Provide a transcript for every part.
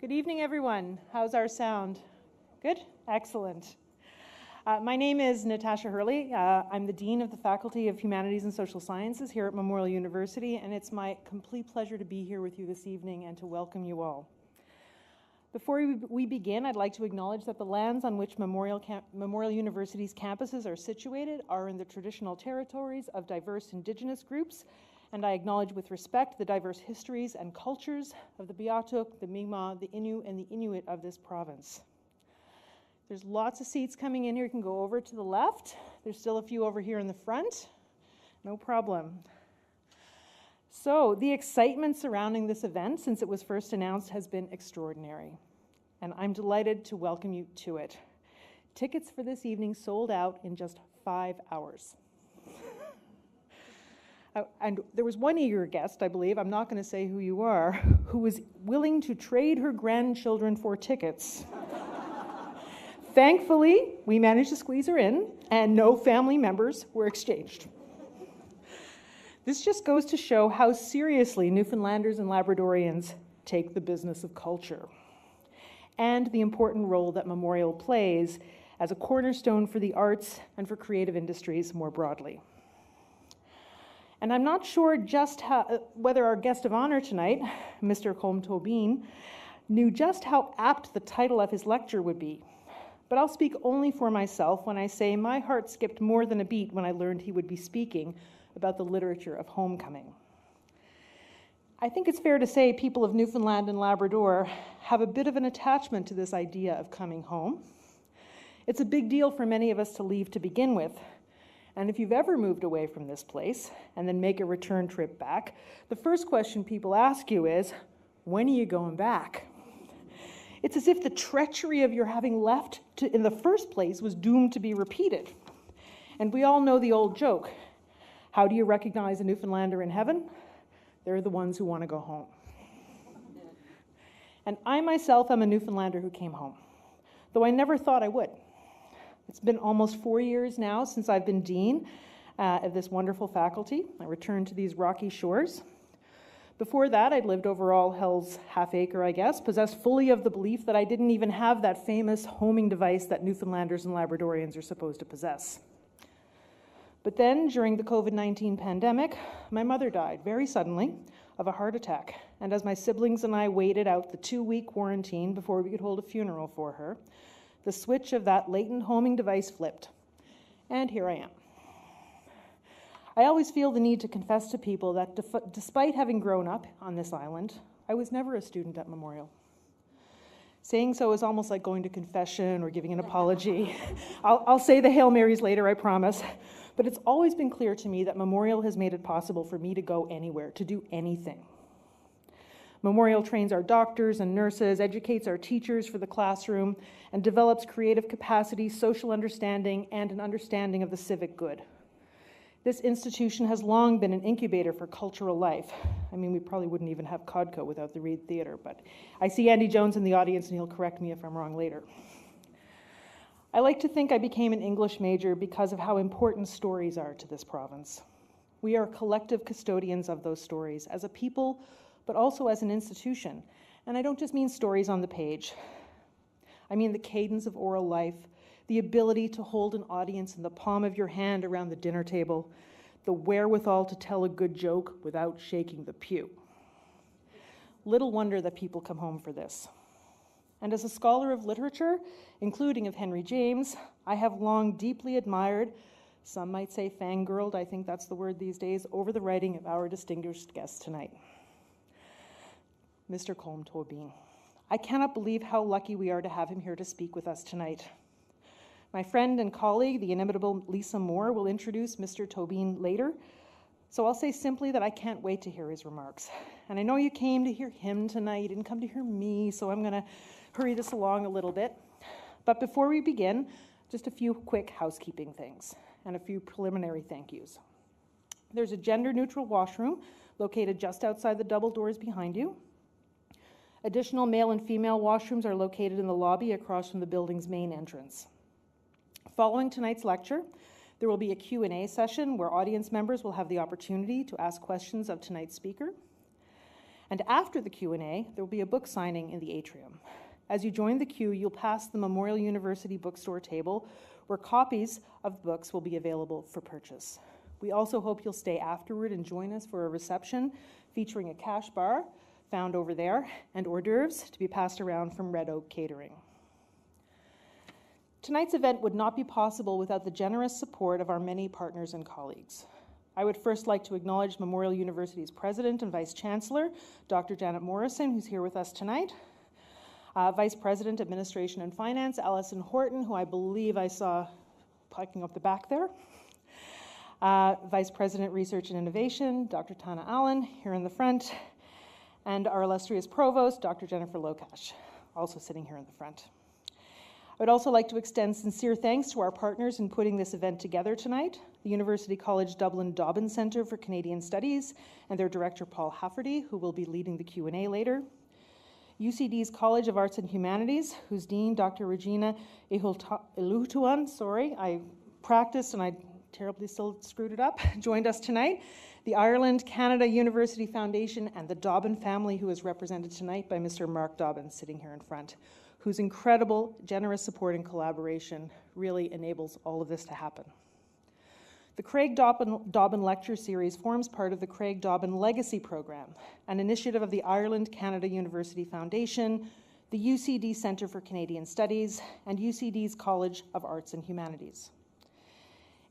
Good evening, everyone. How's our sound? Good? Excellent. My name is Natasha Hurley. I'm the Dean of the Faculty of Humanities and Social Sciences here at Memorial University, and it's my complete pleasure to be here with you this evening and to welcome you all. Before we begin, I'd like to acknowledge that the lands on which Memorial University's campuses are situated are in the traditional territories of diverse Indigenous groups, and I acknowledge with respect the diverse histories and cultures of the Beothuk, the Mi'kmaq, the Innu, and the Inuit of this province. There's lots of seats coming in here. You can go over to the left. There's still a few over here in the front. No problem. So the excitement surrounding this event since it was first announced has been extraordinary, and I'm delighted to welcome you to it. Tickets for this evening sold out in just 5 hours. And there was one eager guest, I believe, I'm not going to say who you are, who was willing to trade her grandchildren for tickets. Thankfully, we managed to squeeze her in, and no family members were exchanged. This just goes to show how seriously Newfoundlanders and Labradorians take the business of culture, and the important role that Memorial plays as a cornerstone for the arts and for creative industries more broadly. And I'm not sure just whether our guest of honor tonight, Mr. Colm Tóibín, knew just how apt the title of his lecture would be. But I'll speak only for myself when I say my heart skipped more than a beat when I learned he would be speaking about the literature of homecoming. I think it's fair to say people of Newfoundland and Labrador have a bit of an attachment to this idea of coming home. It's a big deal for many of us to leave to begin with. And if you've ever moved away from this place and then make a return trip back, the first question people ask you is, when are you going back? It's as if the treachery of your having left in the first place was doomed to be repeated. And we all know the old joke. How do you recognize a Newfoundlander in heaven? They're the ones who want to go home. And I myself am a Newfoundlander who came home, though I never thought I would. It's been almost 4 years now since I've been dean of this wonderful faculty. I returned to these rocky shores. Before that, I'd lived over all hell's half acre, I guess, possessed fully of the belief that I didn't even have that famous homing device that Newfoundlanders and Labradorians are supposed to possess. But then, during the COVID-19 pandemic, my mother died very suddenly of a heart attack. And as my siblings and I waited out the 2-week quarantine before we could hold a funeral for her, the switch of that latent homing device flipped. And here I am. I always feel the need to confess to people that despite having grown up on this island, I was never a student at Memorial. Saying so is almost like going to confession or giving an apology. I'll say the Hail Marys later, I promise. But it's always been clear to me that Memorial has made it possible for me to go anywhere, to do anything. Memorial trains our doctors and nurses, educates our teachers for the classroom, and develops creative capacity, social understanding, and an understanding of the civic good. This institution has long been an incubator for cultural life. I mean, we probably wouldn't even have Codco without the Reed Theatre, but I see Andy Jones in the audience and he'll correct me if I'm wrong later. I like to think I became an English major because of how important stories are to this province. We are collective custodians of those stories as a people, but also as an institution. And I don't just mean stories on the page. I mean the cadence of oral life, the ability to hold an audience in the palm of your hand around the dinner table, the wherewithal to tell a good joke without shaking the pew. Little wonder that people come home for this. And as a scholar of literature, including of Henry James, I have long deeply admired, some might say fangirled, I think that's the word these days, over the writing of our distinguished guest tonight. Mr. Colm Tóibín. I cannot believe how lucky we are to have him here to speak with us tonight. My friend and colleague, the inimitable Lisa Moore, will introduce Mr. Tóibín later, so I'll say simply that I can't wait to hear his remarks. And I know you came to hear him tonight, you didn't come to hear me, so I'm going to hurry this along a little bit. But before we begin, just a few quick housekeeping things and a few preliminary thank yous. There's a gender-neutral washroom located just outside the double doors behind you. Additional male and female washrooms are located in the lobby across from the building's main entrance. Following tonight's lecture, there will be a Q&A session where audience members will have the opportunity to ask questions of tonight's speaker. And after the Q&A, there will be a book signing in the atrium. As you join the queue, you'll pass the Memorial University bookstore table where copies of the books will be available for purchase. We also hope you'll stay afterward and join us for a reception featuring a cash bar found over there and hors d'oeuvres to be passed around from Red Oak Catering. Tonight's event would not be possible without the generous support of our many partners and colleagues. I would first like to acknowledge Memorial University's President and Vice Chancellor, Dr. Janet Morrison, who's here with us tonight. Vice President, Administration and Finance, Alison Horton, who I believe I saw piping up the back there. Vice President, Research and Innovation, Dr. Tana Allen, here in the front. And our illustrious Provost, Dr. Jennifer Lokash, also sitting here in the front. I would also like to extend sincere thanks to our partners in putting this event together tonight, the University College Dublin Dobbin Centre for Canadian Studies and their director Paul Hafferty, who will be leading the Q&A later, UCD's College of Arts and Humanities, whose dean, Dr. Regina Ilutuan, I practiced and I terribly still screwed it up, joined us tonight, the Ireland Canada University Foundation, and the Dobbin family, who is represented tonight by Mr. Mark Dobbin, sitting here in front, whose incredible, generous support and collaboration really enables all of this to happen. The Craig Dobbin Lecture Series forms part of the Craig Dobbin Legacy Program, an initiative of the Ireland Canada University Foundation, the UCD Centre for Canadian Studies, and UCD's College of Arts and Humanities.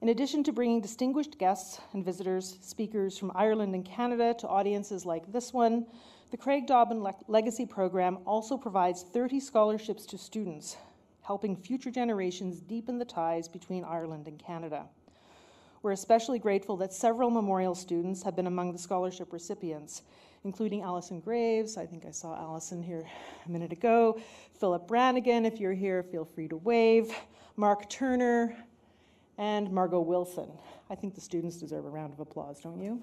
In addition to bringing distinguished guests and visitors, speakers from Ireland and Canada to audiences like this one, the Craig Dobbin Legacy Program also provides 30 scholarships to students, helping future generations deepen the ties between Ireland and Canada. We're especially grateful that several Memorial students have been among the scholarship recipients, including Alison Graves, I think I saw Alison here a minute ago, Philip Brannigan, if you're here, feel free to wave, Mark Turner, and Margot Wilson. I think the students deserve a round of applause, don't you?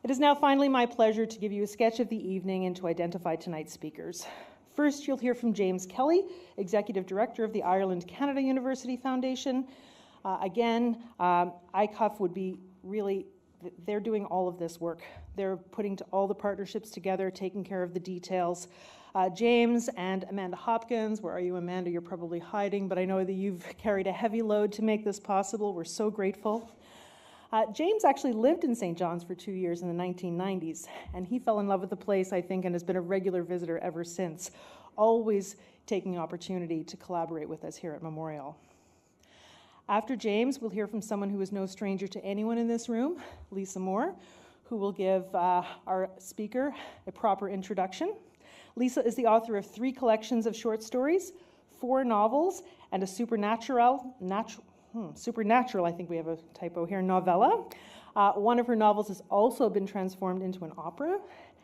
It is now finally my pleasure to give you a sketch of the evening and to identify tonight's speakers. First, you'll hear from James Kelly, Executive Director of the Ireland Canada University Foundation. ICUF would be really, they're doing all of this work. They're putting all the partnerships together, taking care of the details. James and Amanda Hopkins, where are you, Amanda? You're probably hiding, but I know that you've carried a heavy load to make this possible. We're so grateful. James actually lived in St. John's for 2 years in the 1990s, and he fell in love with the place, I think, and has been a regular visitor ever since, always taking the opportunity to collaborate with us here at Memorial. After James, we'll hear from someone who is no stranger to anyone in this room, Lisa Moore, who will give our speaker a proper introduction. Lisa is the author of 3 collections of short stories, 4 novels, and a supernatural, I think we have a typo here, novella. One of her novels has also been transformed into an opera,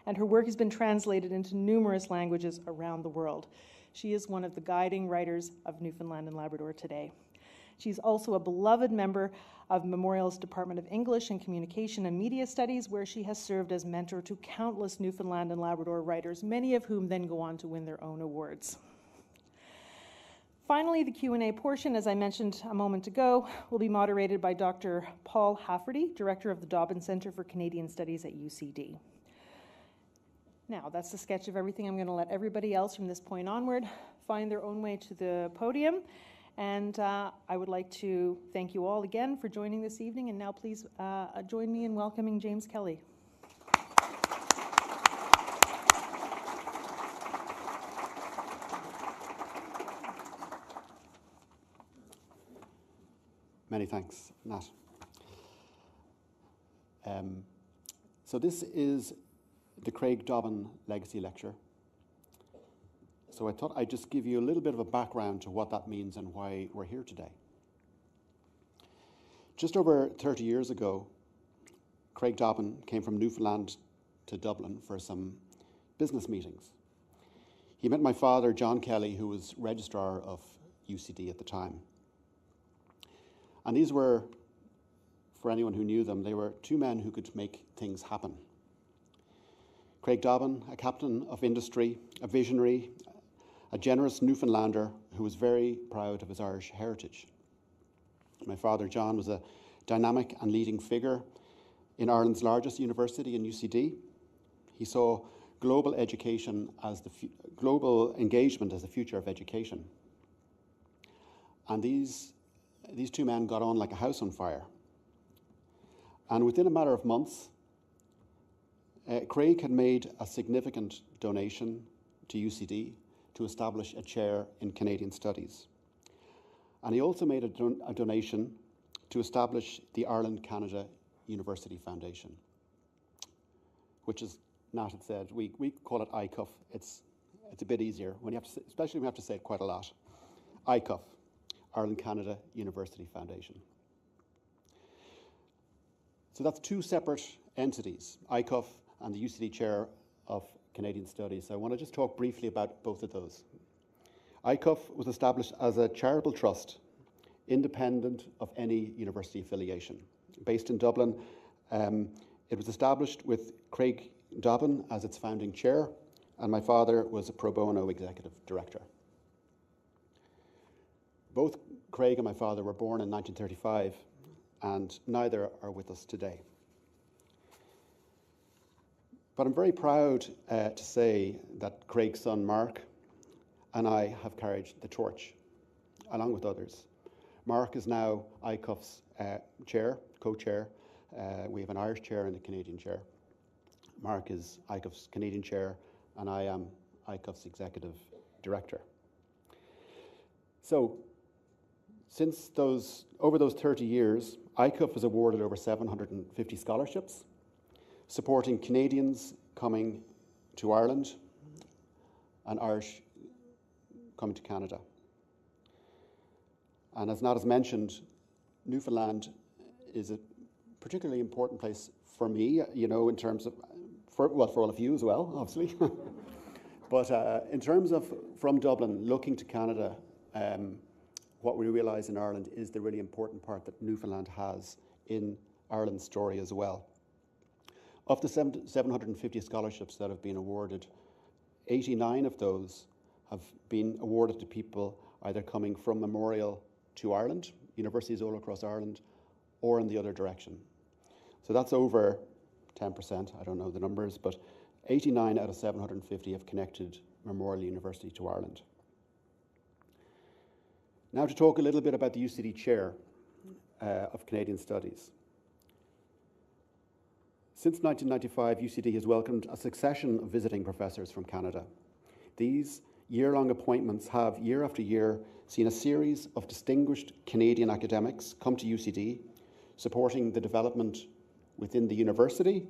and her work has been translated into numerous languages around the world. She is one of the guiding writers of Newfoundland and Labrador today. She's also a beloved member of Memorial's Department of English and Communication and Media Studies, where she has served as mentor to countless Newfoundland and Labrador writers, many of whom then go on to win their own awards. Finally, the Q&A portion, as I mentioned a moment ago, will be moderated by Dr. Paul Hafferty, Director of the Dobbin Centre for Canadian Studies at UCD. Now, that's the sketch of everything. I'm going to let everybody else from this point onward find their own way to the podium. And I would like to thank you all again for joining this evening. And now please join me in welcoming James Kelly. Many thanks, Nat. So this is the Craig Dobbin Legacy Lecture. So I thought I'd just give you a little bit of a background to what that means and why we're here today. Just over 30 years ago, Craig Dobbin came from Newfoundland to Dublin for some business meetings. He met my father, John Kelly, who was registrar of UCD at the time. And these were, for anyone who knew them, they were 2 men who could make things happen. Craig Dobbin, a captain of industry, a visionary, a generous Newfoundlander who was very proud of his Irish heritage. My father, John, was a dynamic and leading figure in Ireland's largest university in UCD. He saw global education as global engagement as the future of education. And these two men got on like a house on fire. And within a matter of months, Craig had made a significant donation to UCD to establish a chair in Canadian Studies. And he also made a donation to establish the Ireland-Canada University Foundation, which is, Nat had said, we call it ICUF. It's a bit easier, when you have to, especially when you have to say it quite a lot. ICUF, Ireland-Canada University Foundation. So that's two separate entities, ICUF and the UCD Chair of Canadian Studies. So I want to just talk briefly about both of those. ICUF was established as a charitable trust, independent of any university affiliation. Based in Dublin, it was established with Craig Tóibín as its founding chair, and my father was a pro bono executive director. Both Craig and my father were born in 1935, and neither are with us today. But I'm very proud to say that Craig's son, Mark, and I have carried the torch, along with others. Mark is now ICUF's chair, co-chair. We have an Irish chair and a Canadian chair. Mark is ICUF's Canadian chair, and I am ICUF's executive director. So, over those 30 years, ICUF has awarded over 750 scholarships, supporting Canadians coming to Ireland and Irish coming to Canada. And as Nat has mentioned, Newfoundland is a particularly important place for me, in terms of, for all of you as well, obviously. But in terms of from Dublin, looking to Canada, what we realise in Ireland is the really important part that Newfoundland has in Ireland's story as well. Of the 750 scholarships that have been awarded, 89 of those have been awarded to people either coming from Memorial to Ireland, universities all across Ireland, or in the other direction. So that's over 10%, I don't know the numbers, but 89 out of 750 have connected Memorial University to Ireland. Now to talk a little bit about the UCD Chair of Canadian Studies. Since 1995, UCD has welcomed a succession of visiting professors from Canada. These year-long appointments have, year after year, seen a series of distinguished Canadian academics come to UCD, supporting the development within the university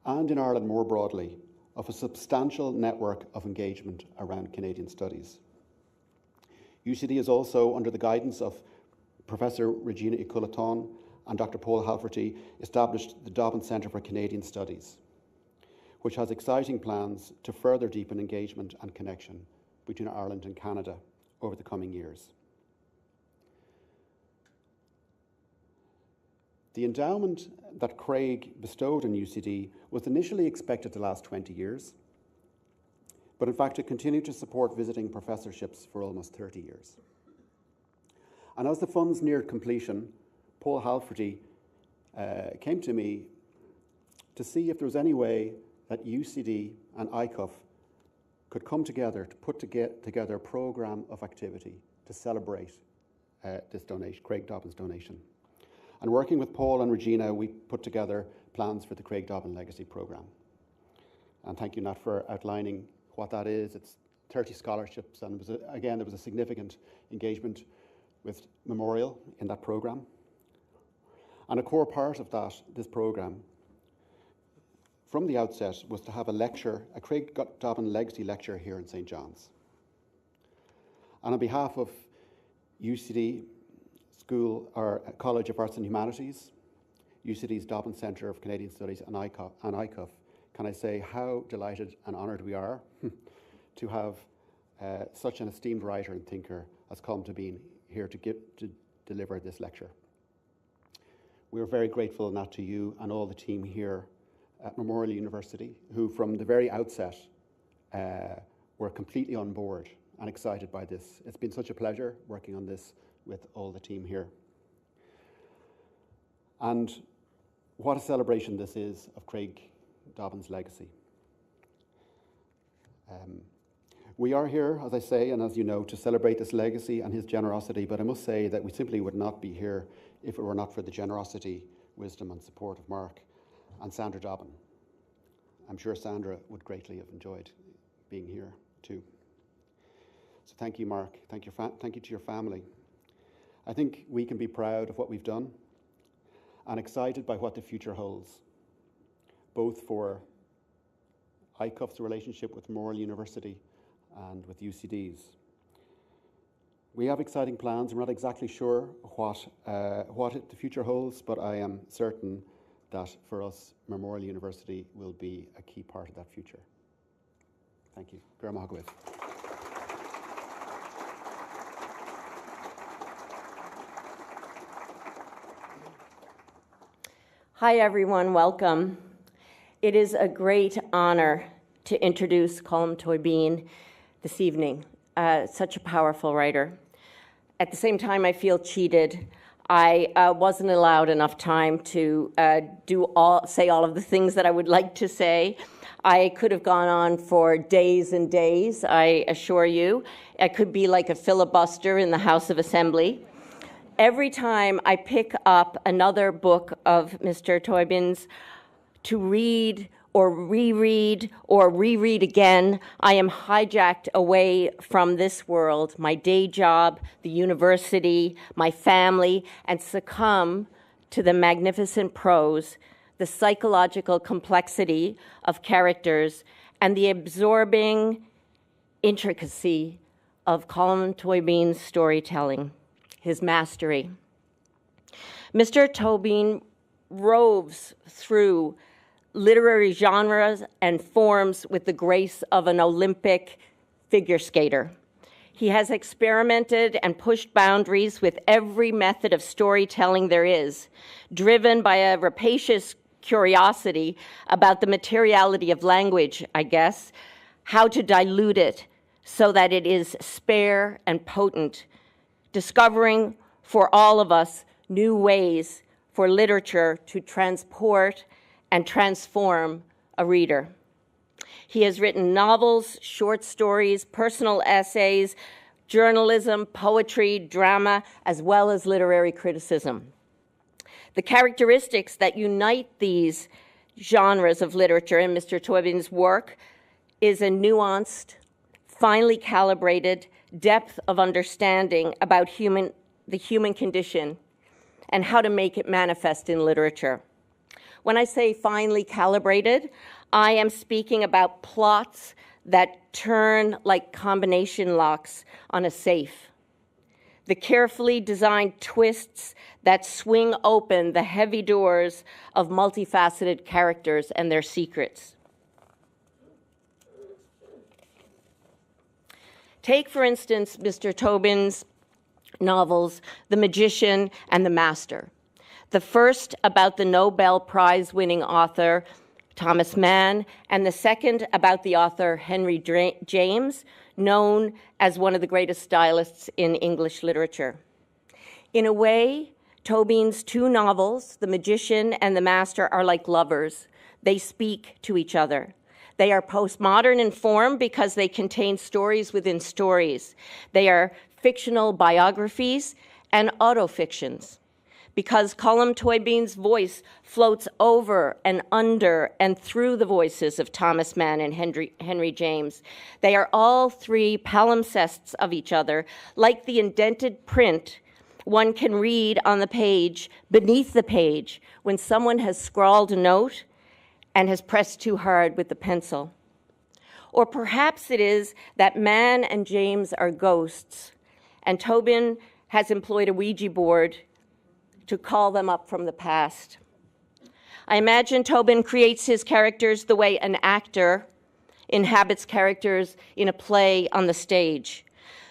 and in Ireland more broadly of a substantial network of engagement around Canadian studies. UCD is also, under the guidance of Professor Regina Iculaton and Dr. Paul Halferty, established the Tóibín Centre for Canadian Studies, which has exciting plans to further deepen engagement and connection between Ireland and Canada over the coming years. The endowment that Craig bestowed on UCD was initially expected to last 20 years, but in fact it continued to support visiting professorships for almost 30 years. And as the funds neared completion, Paul Halferty came to me to see if there was any way that UCD and ICUF could come together to put together a programme of activity to celebrate this donation, Craig Tóibín's donation. And working with Paul and Regina, we put together plans for the Craig Tóibín Legacy Programme. And thank you, Nat, for outlining what that is. It's 30 scholarships, and again, there was a significant engagement with Memorial in that programme. And a core part of this programme, from the outset, was to have a lecture, a Craig Tóibín Legacy lecture here in St. John's. And on behalf of UCD School or College of Arts and Humanities, UCD's Tóibín Centre of Canadian Studies and ICUF, can I say how delighted and honoured we are to have such an esteemed writer and thinker as Colm Tóibín here to deliver this lecture. We are very grateful, Nat, to you and all the team here at Memorial University, who from the very outset were completely on board and excited by this. It's been such a pleasure working on this with all the team here. And what a celebration this is of Craig Dobbin's legacy. We are here, as I say, and as you know, to celebrate this legacy and his generosity, but I must say that we simply would not be here if it were not for the generosity, wisdom and support of Mark and Sandra Dobbin. I'm sure Sandra would greatly have enjoyed being here too. So thank you, Mark. Thank you to your family. I think we can be proud of what we've done and excited by what the future holds, both for ICUF's relationship with Memorial University and with UCD's. We have exciting plans. We're not exactly sure what the future holds, but I am certain that for us, Memorial University will be a key part of that future. Thank you. Gur maith agaibh. Hi everyone, welcome. It is a great honor to introduce Colm Tóibín this evening. Such a powerful writer. At the same time, I feel cheated. I wasn't allowed enough time to say all of the things that I would like to say. I could have gone on for days and days, I assure you. I could be like a filibuster in the House of Assembly. Every time I pick up another book of Mr. Tóibín's to read or reread or reread again, I am hijacked away from this world, my day job, the university, my family, and succumb to the magnificent prose, the psychological complexity of characters, and the absorbing intricacy of Colm Tóibín's storytelling, his mastery. Mr. Tóibín roves through literary genres and forms with the grace of an Olympic figure skater. He has experimented and pushed boundaries with every method of storytelling there is, driven by a rapacious curiosity about the materiality of language, I guess, how to dilute it so that it is spare and potent, discovering for all of us new ways for literature to transport and transform a reader. He has written novels, short stories, personal essays, journalism, poetry, drama, as well as literary criticism. The characteristics that unite these genres of literature in Mr. Tóibín's work is a nuanced, finely calibrated depth of understanding about the human condition and how to make it manifest in literature. When I say finely calibrated, I am speaking about plots that turn like combination locks on a safe. The carefully designed twists that swing open the heavy doors of multifaceted characters and their secrets. Take, for instance, Mr. Tóibín's novels, The Magician and The Master. The first about the Nobel Prize-winning author Thomas Mann, and the second about the author Henry James, known as one of the greatest stylists in English literature. In a way, Tóibín's two novels, The Magician and The Master, are like lovers. They speak to each other. They are postmodern in form because they contain stories within stories. They are fictional biographies and autofictions, because Colm Tóibín's voice floats over and under and through the voices of Thomas Mann and Henry James. They are all three palimpsests of each other, like the indented print one can read on the page, beneath the page, when someone has scrawled a note and has pressed too hard with the pencil. Or perhaps it is that Mann and James are ghosts, and Tóibín has employed a Ouija board to call them up from the past. I imagine Tóibín creates his characters the way an actor inhabits characters in a play on the stage.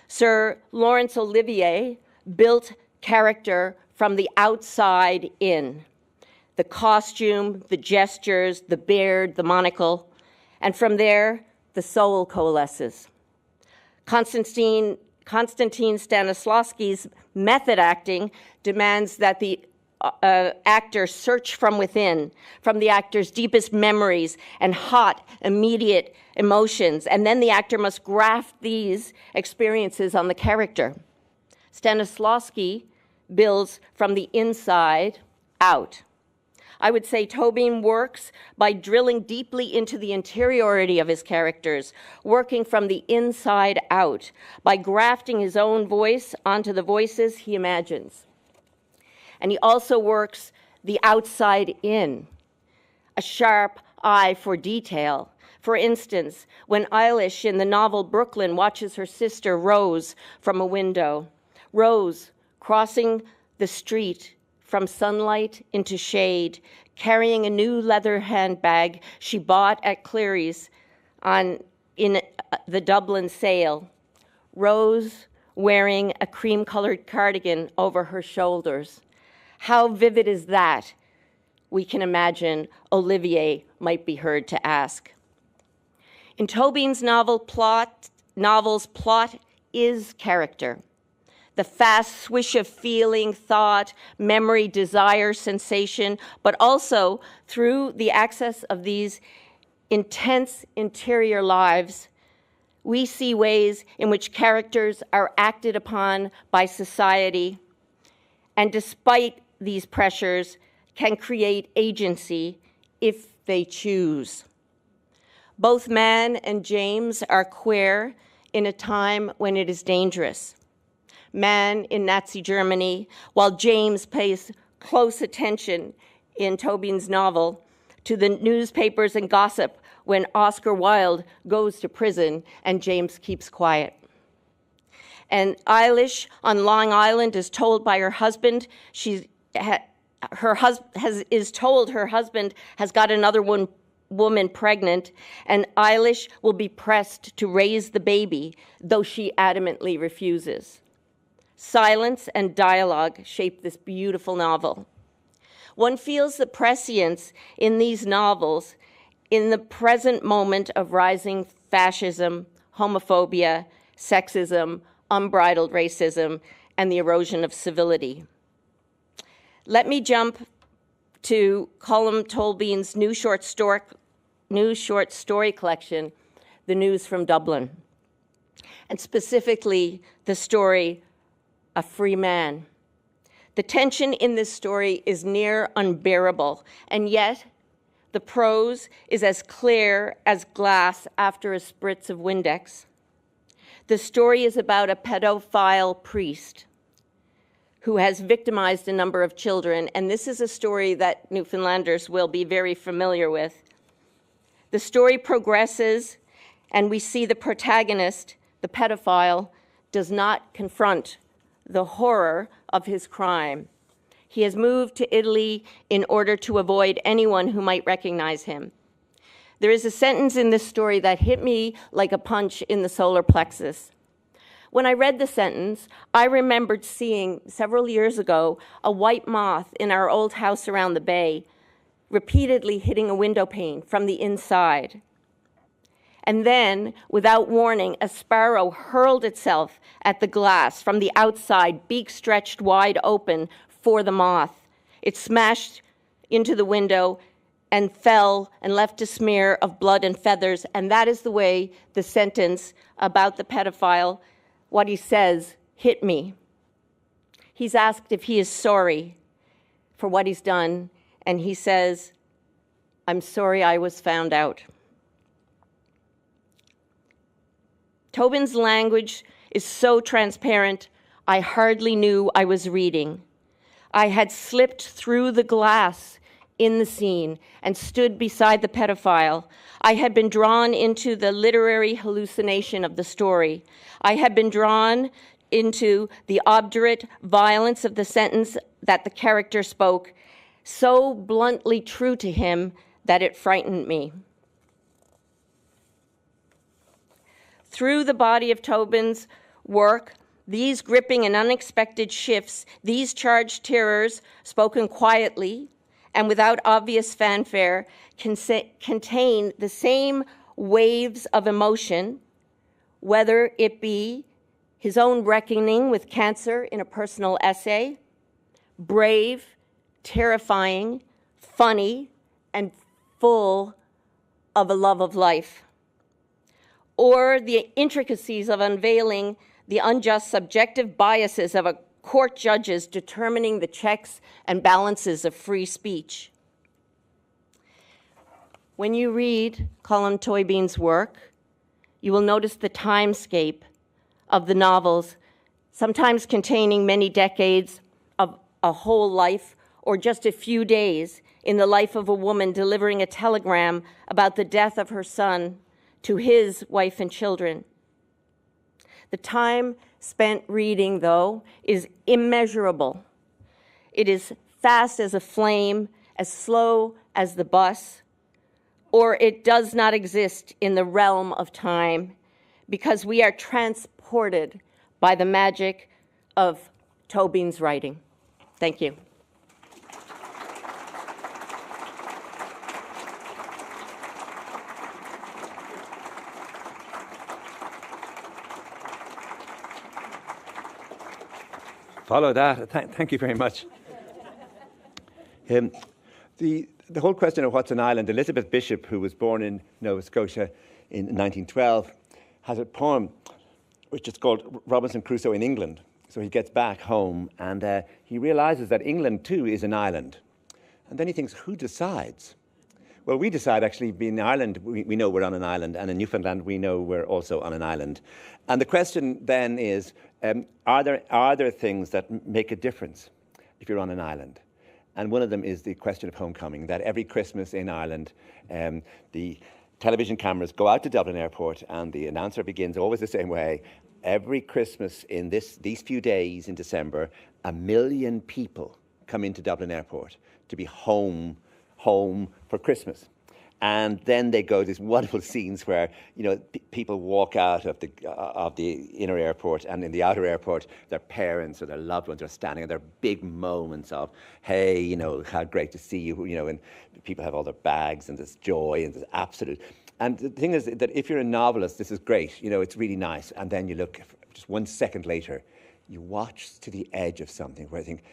Sir Laurence Olivier built character from the outside in. The costume, the gestures, the beard, the monocle, and from there, the soul coalesces. Konstantin Stanislavski's method acting demands that the actor search from within, from the actor's deepest memories and hot, immediate emotions, and then the actor must graft these experiences on the character. Stanislavski builds from the inside out. I would say Tóibín works by drilling deeply into the interiority of his characters, working from the inside out, by grafting his own voice onto the voices he imagines. And he also works the outside in, a sharp eye for detail. For instance, when Eilish in the novel Brooklyn watches her sister Rose from a window, Rose crossing the street from sunlight into shade, carrying a new leather handbag she bought at Cleary's in the Dublin sale. Rose wearing a cream-colored cardigan over her shoulders. How vivid is that? We can imagine Olivier might be heard to ask. In Tóibín's novel's plot is character. The fast swish of feeling, thought, memory, desire, sensation, but also through the access of these intense interior lives, we see ways in which characters are acted upon by society, and despite these pressures, can create agency if they choose. Both Man and James are queer in a time when it is dangerous. Man in Nazi Germany, while James pays close attention in Tóibín's novel to the newspapers and gossip when Oscar Wilde goes to prison and James keeps quiet. And Eilish on Long Island is told by her husband is told her husband has got another woman pregnant, and Eilish will be pressed to raise the baby, though she adamantly refuses. Silence and dialogue shape this beautiful novel. One feels the prescience in these novels in the present moment of rising fascism, homophobia, sexism, unbridled racism, and the erosion of civility. Let me jump to Colm Tóibín's new short story collection, The News from Dublin, and specifically the story A Free Man. The tension in this story is near unbearable, and yet the prose is as clear as glass after a spritz of Windex. The story is about a pedophile priest who has victimized a number of children, and this is a story that Newfoundlanders will be very familiar with. The story progresses, and we see the protagonist, the pedophile, does not confront the horror of his crime. He has moved to Italy in order to avoid anyone who might recognize him. There is a sentence in this story that hit me like a punch in the solar plexus. When I read the sentence, I remembered seeing several years ago a white moth in our old house around the bay, repeatedly hitting a window pane from the inside. And then, without warning, a sparrow hurled itself at the glass from the outside, beak stretched wide open for the moth. It smashed into the window and fell and left a smear of blood and feathers, and that is the way the sentence about the pedophile, what he says, hit me. He's asked if he is sorry for what he's done, and he says, "I'm sorry I was found out." Tóibín's language is so transparent, I hardly knew I was reading. I had slipped through the glass in the scene and stood beside the pedophile. I had been drawn into the literary hallucination of the story. I had been drawn into the obdurate violence of the sentence that the character spoke, so bluntly true to him that it frightened me. Through the body of Tóibín's work, these gripping and unexpected shifts, these charged terrors, spoken quietly and without obvious fanfare, contain the same waves of emotion, whether it be his own reckoning with cancer in a personal essay, brave terrifying, funny, and full of a love of life. Or the intricacies of unveiling the unjust subjective biases of a court judges determining the checks and balances of free speech. When you read Colm Tóibín's work, you will notice the timescape of the novels, sometimes containing many decades of a whole life or just a few days in the life of a woman delivering a telegram about the death of her son to his wife and children. The time spent reading, though, is immeasurable. It is fast as a flame, as slow as the bus, or it does not exist in the realm of time because we are transported by the magic of Tóibín's writing. Thank you. Follow that. Thank you very much. The whole question of what's an island, Elizabeth Bishop, who was born in Nova Scotia in 1912, has a poem which is called Robinson Crusoe in England. So he gets back home and he realizes that England too is an island. And then he thinks, who decides? Well, we decide actually, in Ireland, we know we're on an island, and in Newfoundland, we know we're also on an island. And the question then is, are there things that make a difference if you're on an island? And one of them is the question of homecoming, that every Christmas in Ireland, the television cameras go out to Dublin Airport and the announcer begins always the same way. Every Christmas in these few days in December, 1 million people come into Dublin Airport to be home for Christmas. And then they go to these wonderful scenes where, people walk out of the inner airport, and in the outer airport, their parents or their loved ones are standing, and there are big moments of, hey, how great to see you, and people have all their bags, and there's joy, and there's absolute. And the thing is that if you're a novelist, this is great, it's really nice. And then you look, just 1 second later, you watch to the edge of something where I think,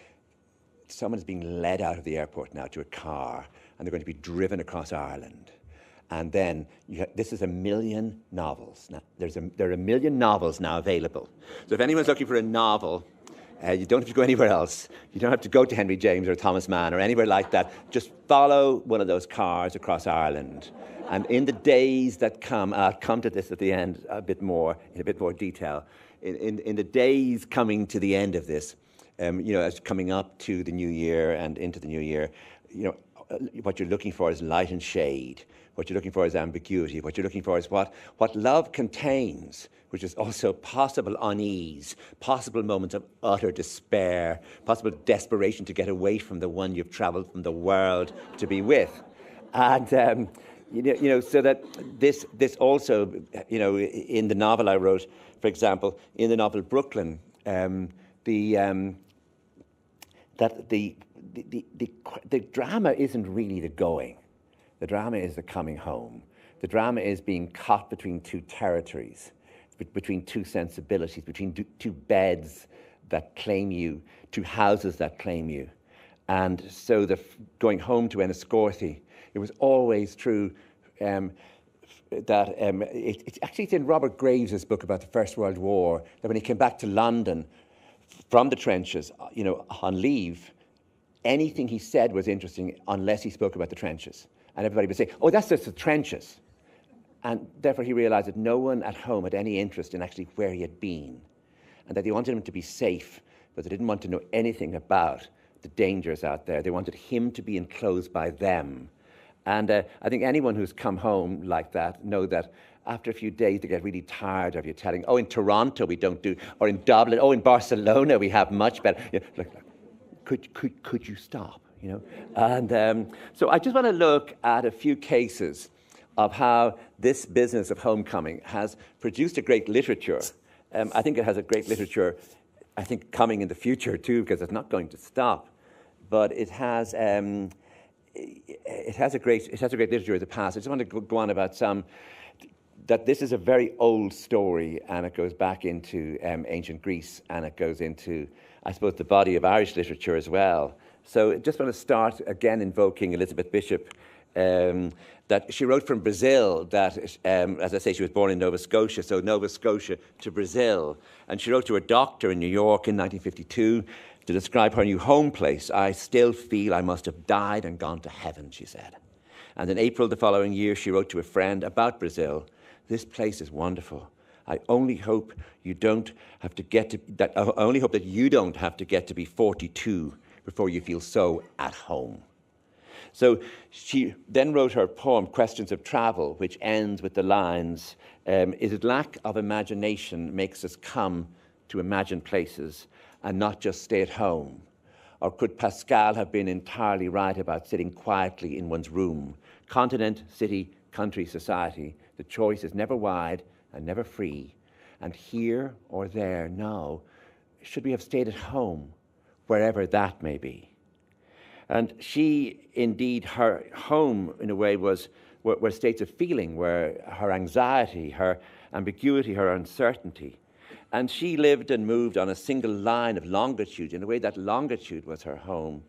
someone is being led out of the airport now to a car, and they're going to be driven across Ireland. And then, this is 1 million novels. Now, there are 1 million novels now available. So if anyone's looking for a novel, you don't have to go anywhere else. You don't have to go to Henry James or Thomas Mann or anywhere like that. Just follow one of those cars across Ireland. And in the days that come, I'll come to this at the end in a bit more detail. In the days coming to the end of this, as coming up to the new year and into the new year, what you're looking for is light and shade. What you're looking for is ambiguity. What you're looking for is what love contains, which is also possible unease, possible moments of utter despair, possible desperation to get away from the one you've traveled from the world to be with. And, so that this also, in the novel I wrote, for example, in the novel Brooklyn, that the drama isn't really the going. The drama is the coming home. The drama is being caught between two territories, between two sensibilities, between two beds that claim you, two houses that claim you. And so going home to Enniscorthy, it was always true that it's in Robert Graves' book about the First World War, that when he came back to London from the trenches, on leave, anything he said was interesting unless he spoke about the trenches. And everybody would say, oh, that's just the trenches. And therefore he realized that no one at home had any interest in actually where he had been, and that they wanted him to be safe, but they didn't want to know anything about the dangers out there. They wanted him to be enclosed by them. And I think anyone who's come home like that know that after a few days they get really tired of you telling, oh, in Toronto we don't do, or in Dublin, oh, in Barcelona we have much better. Could you stop? And so I just want to look at a few cases of how this business of homecoming has produced a great literature. I think it has a great literature, I think, coming in the future too, because it's not going to stop. But it has a great literature of the past. I just want to go on about some. That this is a very old story, and it goes back into ancient Greece, and it goes into, I suppose, the body of Irish literature as well. So I just want to start again invoking Elizabeth Bishop, that she wrote from Brazil, that, as I say, she was born in Nova Scotia, so Nova Scotia to Brazil. And she wrote to her doctor in New York in 1952 to describe her new home place. "I still feel I must have died and gone to heaven," she said. And in April the following year, she wrote to a friend about Brazil, "This place is wonderful. I only hope you don't have to get to that. I only hope that you don't have to get to be 42 before you feel so at home." So she then wrote her poem, Questions of Travel, which ends with the lines, "Is it lack of imagination makes us come to imagine places and not just stay at home? Or could Pascal have been entirely right about sitting quietly in one's room? Continent, city, country, society, the choice is never wide and never free. And here or there, no, should we have stayed at home, wherever that may be?" And she, indeed, her home, in a way, were states of feeling, where her anxiety, her ambiguity, her uncertainty. And she lived and moved on a single line of longitude, in a way that longitude was her home,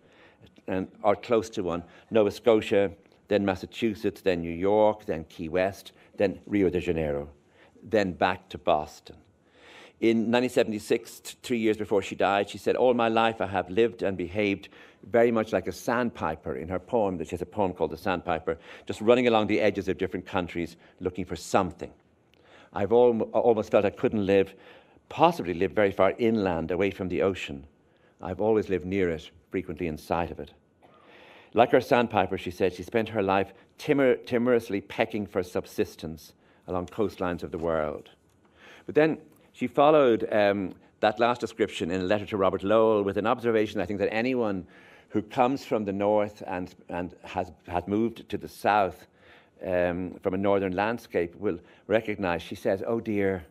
or close to one. Nova Scotia, then Massachusetts, then New York, then Key West, then Rio de Janeiro, then back to Boston. In 1976, 3 years before she died, she said, "All my life I have lived and behaved very much like a sandpiper," in her poem. She has a poem called The Sandpiper, just running along the edges of different countries looking for something. "I've almost felt I couldn't possibly live very far inland, away from the ocean. I've always lived near it, frequently in sight of it." Like her sandpiper, she said, she spent her life timorously pecking for subsistence along coastlines of the world. But then she followed that last description in a letter to Robert Lowell with an observation, I think, that anyone who comes from the north and has moved to the south from a northern landscape will recognize. She says, "Oh dear,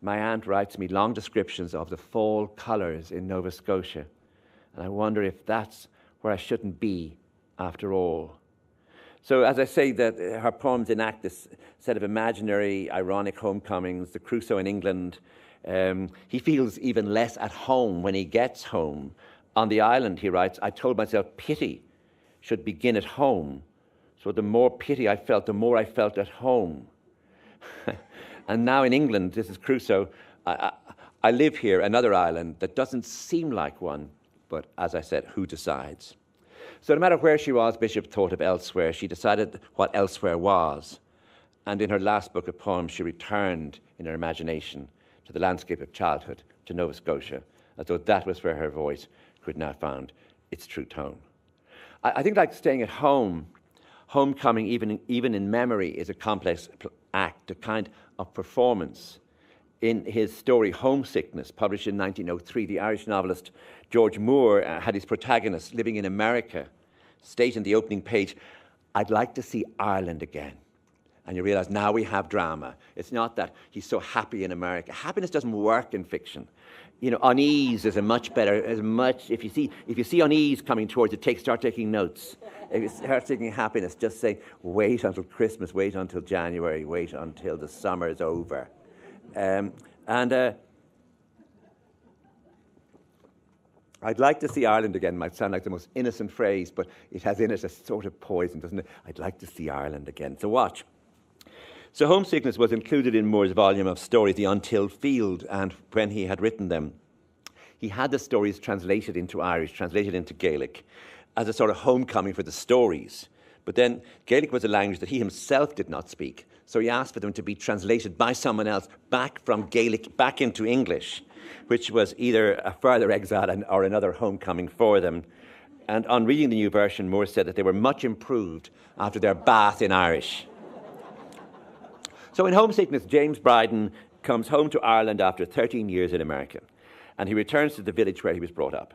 my aunt writes me long descriptions of the fall colours in Nova Scotia, and I wonder if that's where I shouldn't be after all." So as I say, that her poems enact this set of imaginary, ironic homecomings, the Crusoe in England. He feels even less at home when he gets home. On the island, he writes, "I told myself pity should begin at home. So the more pity I felt, the more I felt at home." And now in England, this is Crusoe, I live here, another island that doesn't seem like one, but as I said, who decides? So no matter where she was, Bishop thought of elsewhere. She decided what elsewhere was. And in her last book of poems, she returned in her imagination to the landscape of childhood, to Nova Scotia, as though that was where her voice could now found its true tone. I think, like staying at home, homecoming, even in memory, is a complex act, a kind of performance. In his story Homesickness, published in 1903, the Irish novelist George Moore had his protagonist living in America state in the opening page, "I'd like to see Ireland again." And you realize now we have drama. It's not that he's so happy in America. Happiness doesn't work in fiction. You know, unease is if you see unease coming towards you, start taking notes. If you start seeking happiness, just say, wait until Christmas, wait until January, wait until the summer is over. I'd like to see Ireland again might sound like the most innocent phrase, but it has in it a sort of poison, doesn't it? I'd like to see Ireland again. So watch. So Homesickness was included in Moore's volume of stories, The Untilled Field, and when he had written them, he had the stories translated into Irish, translated into Gaelic, as a sort of homecoming for the stories. But then Gaelic was a language that he himself did not speak, so he asked for them to be translated by someone else back from Gaelic back into English, which was either a further exile or another homecoming for them. And on reading the new version, Moore said that they were much improved after their bath in Irish. So in Homesickness, James Bryden comes home to Ireland after 13 years in America, and he returns to the village where he was brought up.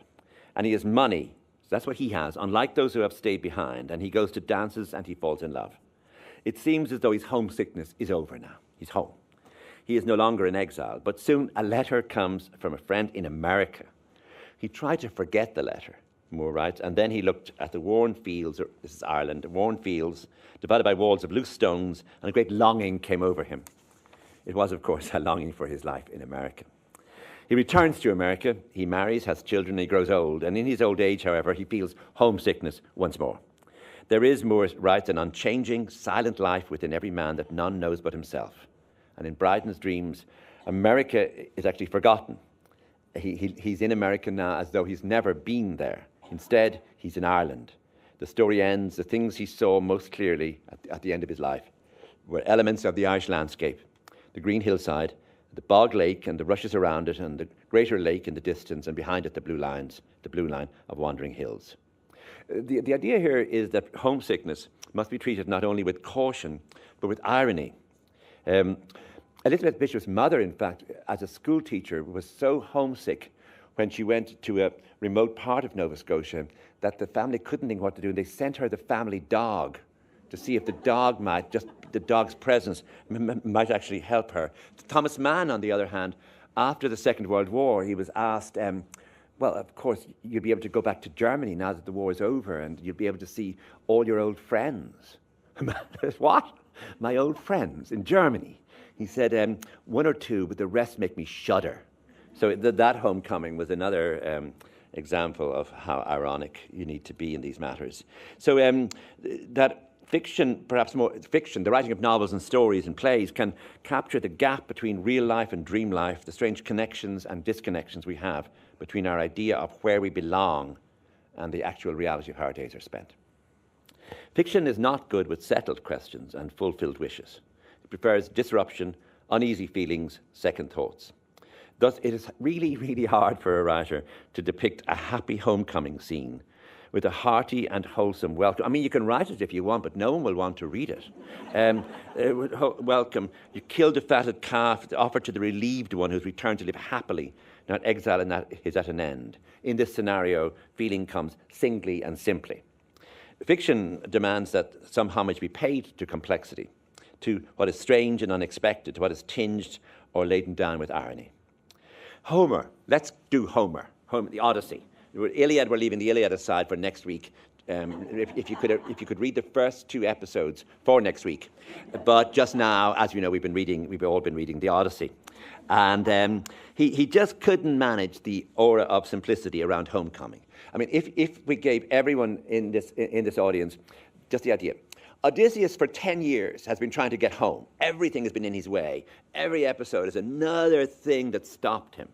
And he has money, so that's what he has, unlike those who have stayed behind, and he goes to dances and he falls in love. It seems as though his homesickness is over now. He's home. He is no longer in exile, but soon a letter comes from a friend in America. He tried to forget the letter, Moore writes, and then he looked at the worn fields, this is Ireland, worn fields, divided by walls of loose stones, and a great longing came over him. It was, of course, a longing for his life in America. He returns to America, he marries, has children, and he grows old. And in his old age, however, he feels homesickness once more. There is, Moore writes, an unchanging, silent life within every man that none knows but himself. And in Bryden's dreams, America is actually forgotten. He's in America now as though he's never been there. Instead, he's in Ireland. The story ends, the things he saw most clearly at the end of his life were elements of the Irish landscape, the green hillside, the bog lake and the rushes around it, and the greater lake in the distance, and behind it the blue line of wandering hills. The idea here is that homesickness must be treated not only with caution, but with irony. Elizabeth Bishop's mother, in fact, as a school teacher, was so homesick when she went to a remote part of Nova Scotia that the family couldn't think what to do, and they sent her the family dog to see if the dog's presence might actually help her. Thomas Mann, on the other hand, after the Second World War, he was asked, well, of course, you'll be able to go back to Germany now that the war is over, and you'll be able to see all your old friends. What? My old friends in Germany? He said, one or two, but the rest make me shudder. So that homecoming was another example of how ironic you need to be in these matters. So that fiction, perhaps more fiction, the writing of novels and stories and plays can capture the gap between real life and dream life, the strange connections and disconnections we have between our idea of where we belong and the actual reality of how our days are spent. Fiction is not good with settled questions and fulfilled wishes. It prefers disruption, uneasy feelings, second thoughts. Thus, it is really, really hard for a writer to depict a happy homecoming scene with a hearty and wholesome welcome. I mean, you can write it if you want, but no one will want to read it. Welcome. You killed a fatted calf, offered to the relieved one who's returned to live happily. Now, exile is at an end. In this scenario, feeling comes singly and simply. Fiction demands that some homage be paid to complexity, to what is strange and unexpected, to what is tinged or laden down with irony. Homer. Let's do Homer, the Odyssey. Iliad, we're leaving the Iliad aside for next week. If you could read the first 2 episodes for next week. But just now, as you know, we've all been reading the Odyssey. And he just couldn't manage the aura of simplicity around homecoming. I mean, if we gave everyone in this audience just the idea, Odysseus for 10 years has been trying to get home. Everything has been in his way. Every episode is another thing that stopped him.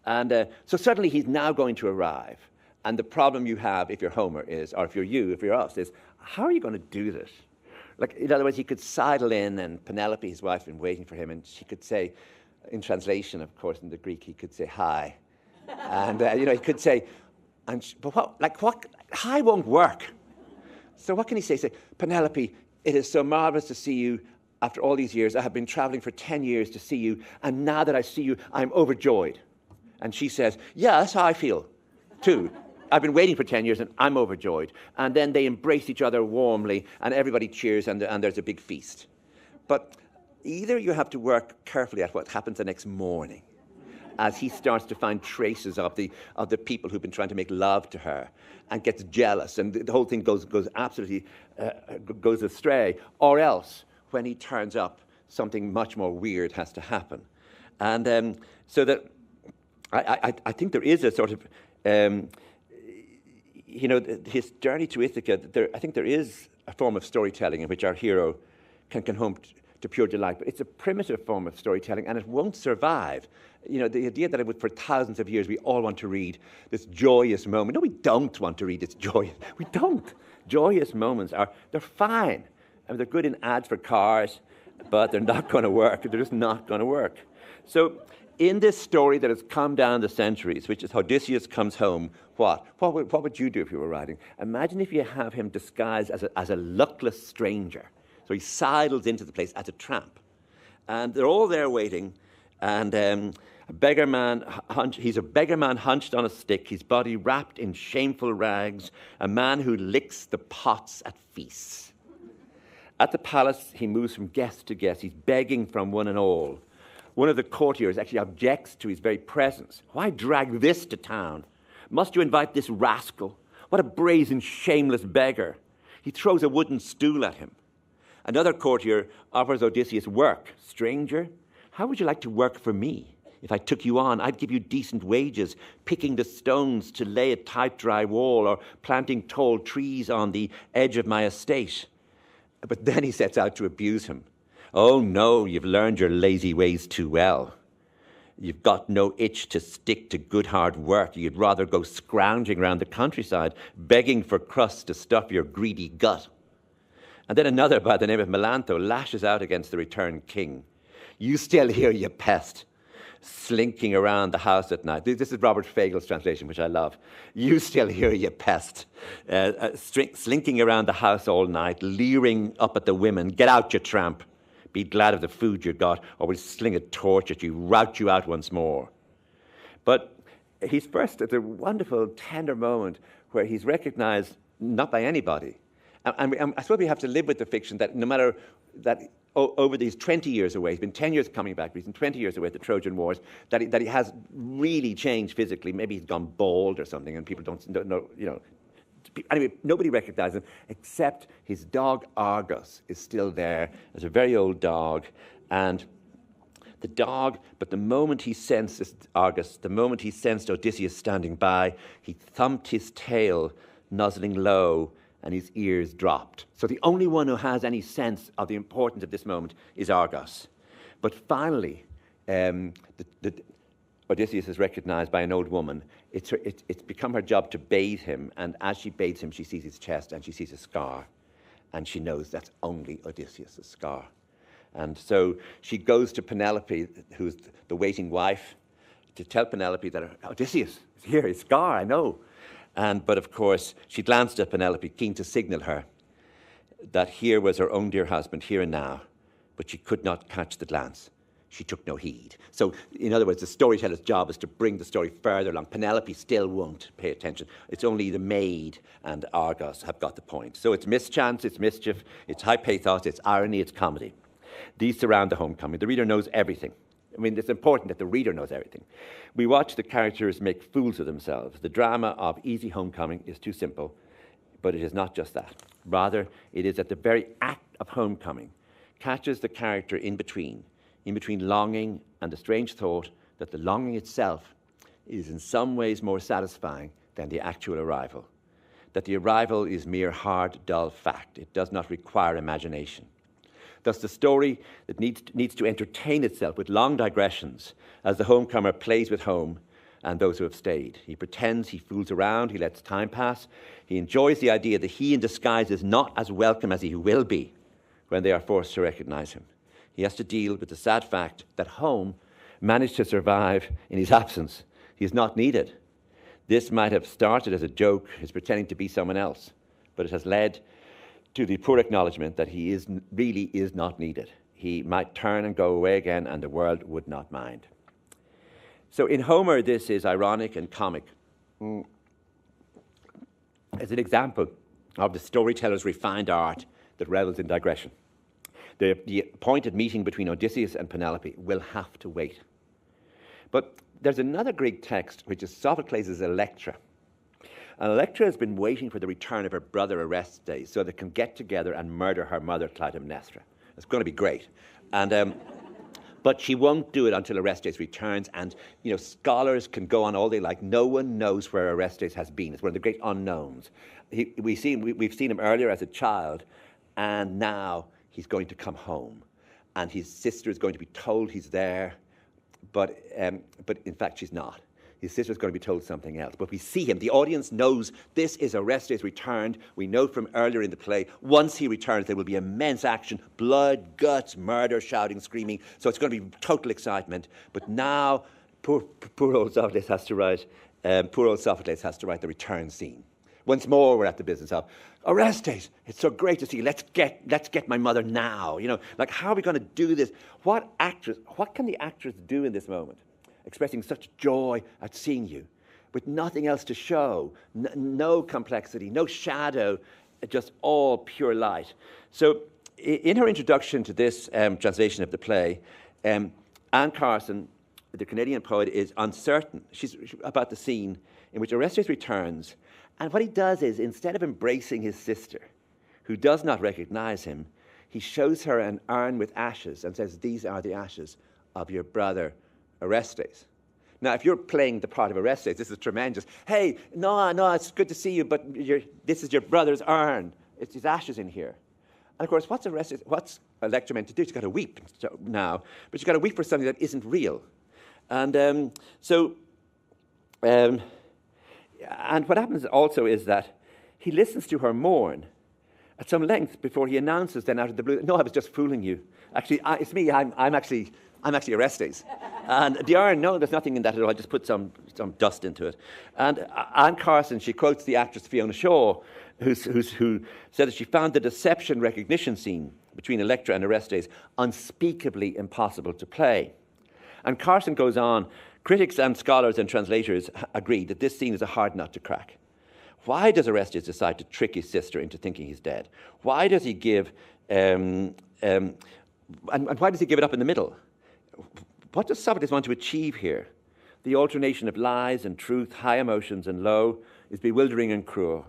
And so suddenly he's now going to arrive. And the problem you have if you're Homer is, or if you're us, is how are you going to do this? Like, in other words, he could sidle in, and Penelope, his wife, had been waiting for him, and she could say, in translation, of course, in the Greek, he could say hi. And, he could say, but what, hi won't work. So what can he say? Say, Penelope, it is so marvelous to see you after all these years. I have been traveling for 10 years to see you, and now that I see you, I'm overjoyed. And she says, yeah, that's how I feel, too. I've been waiting for 10 years, and I'm overjoyed. And then they embrace each other warmly, and everybody cheers, and there's a big feast. But either you have to work carefully at what happens the next morning, as he starts to find traces of the people who've been trying to make love to her, and gets jealous, and the whole thing goes absolutely goes astray. Or else, when he turns up, something much more weird has to happen. And so that I think there is a sort of his journey to Ithaca. I think there is a form of storytelling in which our hero can come home to pure delight, but it's a primitive form of storytelling, and it won't survive. The idea that for thousands of years we all want to read this joyous moment. No, we don't want to read this joyous. We don't. Joyous moments they're fine. I mean, they're good in ads for cars, but they're not going to work. They're just not going to work. So in this story that has come down the centuries, which is Odysseus comes home, what would you do if you were writing? Imagine if you have him disguised as a luckless stranger. So he sidles into the place as a tramp. And they're all there waiting. And he's a beggar man hunched on a stick, his body wrapped in shameful rags, a man who licks the pots at feasts. At the palace, he moves from guest to guest. He's begging from one and all. One of the courtiers actually objects to his very presence. Why drag this to town? Must you invite this rascal? What a brazen, shameless beggar. He throws a wooden stool at him. Another courtier offers Odysseus work. Stranger, how would you like to work for me? If I took you on, I'd give you decent wages, picking the stones to lay a tight, dry wall or planting tall trees on the edge of my estate. But then he sets out to abuse him. Oh no, you've learned your lazy ways too well. You've got no itch to stick to good hard work. You'd rather go scrounging around the countryside, begging for crusts to stuff your greedy gut. And then another by the name of Melantho lashes out against the returned king. You still here, you pest, slinking around the house at night. This is Robert Fagel's translation, which I love. You still here, you pest, slinking around the house all night, leering up at the women. Get out, you tramp. Be glad of the food you got, or we'll sling a torch at you, rout you out once more. But he's first at a wonderful, tender moment where he's recognized not by anybody. And I suppose we have to live with the fiction that no matter that over these 20 years away, he's been 10 years coming back, but he's been 20 years away at the Trojan Wars, that he has really changed physically. Maybe he's gone bald or something, and people don't know, you know. Anyway, nobody recognizes him except his dog Argus is still there. It's a very old dog, and the dog, but the moment he sensed Argus, the moment he sensed Odysseus standing by, he thumped his tail, nuzzling low, and his ears dropped. So the only one who has any sense of the importance of this moment is Argus. But finally, Odysseus is recognized by an old woman. It's become her job to bathe him, and as she bathes him, she sees his chest and she sees a scar, and she knows that's only Odysseus' scar. And so she goes to Penelope, who's the waiting wife, to tell Penelope that Odysseus is here, his scar, I know. But of course, she glanced at Penelope, keen to signal her that here was her own dear husband, here and now, but she could not catch the glance. She took no heed. So, in other words, the storyteller's job is to bring the story further along. Penelope still won't pay attention. It's only the maid and Argos have got the point. So it's mischance, it's mischief, it's high pathos, it's irony, it's comedy. These surround the homecoming. The reader knows everything. I mean, it's important that the reader knows everything. We watch the characters make fools of themselves. The drama of easy homecoming is too simple, but it is not just that. Rather, it is that the very act of homecoming catches the character in between longing and the strange thought that the longing itself is in some ways more satisfying than the actual arrival. That the arrival is mere hard, dull fact. It does not require imagination. Thus, the story that needs to entertain itself with long digressions as the homecomer plays with home and those who have stayed. He pretends, he fools around, he lets time pass. He enjoys the idea that he in disguise is not as welcome as he will be when they are forced to recognize him. He has to deal with the sad fact that home managed to survive in his absence. He is not needed. This might have started as a joke, his pretending to be someone else, but it has led to the poor acknowledgement that he really is not needed. He might turn and go away again, and the world would not mind. So in Homer, this is ironic and comic. As an example of the storyteller's refined art that revels in digression. The appointed meeting between Odysseus and Penelope will have to wait. But there's another Greek text, which is Sophocles' Electra. And Electra has been waiting for the return of her brother Orestes so they can get together and murder her mother Clytemnestra. It's going to be great. But she won't do it until Orestes returns. And, scholars can go on all day like no one knows where Orestes has been. It's one of the great unknowns. We've seen him earlier as a child, and now he's going to come home. And his sister is going to be told he's there, but in fact she's not. His sister's going to be told something else. But we see him. The audience knows this is Orestes returned. We know from earlier in the play, once he returns, there will be immense action, blood, guts, murder, shouting, screaming. So it's going to be total excitement. But now, poor old Sophocles has to write the return scene. Once more, we're at the business of, Orestes, it's so great to see you. Let's get my mother now. How are we going to do this? What can the actress do in this moment? Expressing such joy at seeing you, with nothing else to show, no complexity, no shadow, just all pure light. So in her introduction to this translation of the play, Anne Carson, the Canadian poet, is uncertain. She's about the scene in which Orestes returns, and what he does is, instead of embracing his sister, who does not recognize him, he shows her an urn with ashes and says, "These are the ashes of your brother Orestes. Now, if you're playing the part of Orestes, this is tremendous. Hey, no, it's good to see you, but this is your brother's urn. It's his ashes in here. And of course, what's Electra meant to do? She's got to weep now, but she's got to weep for something that isn't real. And and what happens also is that he listens to her mourn at some length before he announces then out of the blue, no, I was just fooling you. Actually, it's me, I'm actually Orestes. And the urn, no, there's nothing in that at all. I just put some dust into it. And Anne Carson, she quotes the actress Fiona Shaw, who said that she found the deception recognition scene between Electra and Orestes unspeakably impossible to play. And Carson goes on, critics and scholars and translators agree that this scene is a hard nut to crack. Why does Orestes decide to trick his sister into thinking he's dead? Why does he give, and why does he give it up in the middle? What does Socrates want to achieve here? The alternation of lies and truth, high emotions and low, is bewildering and cruel.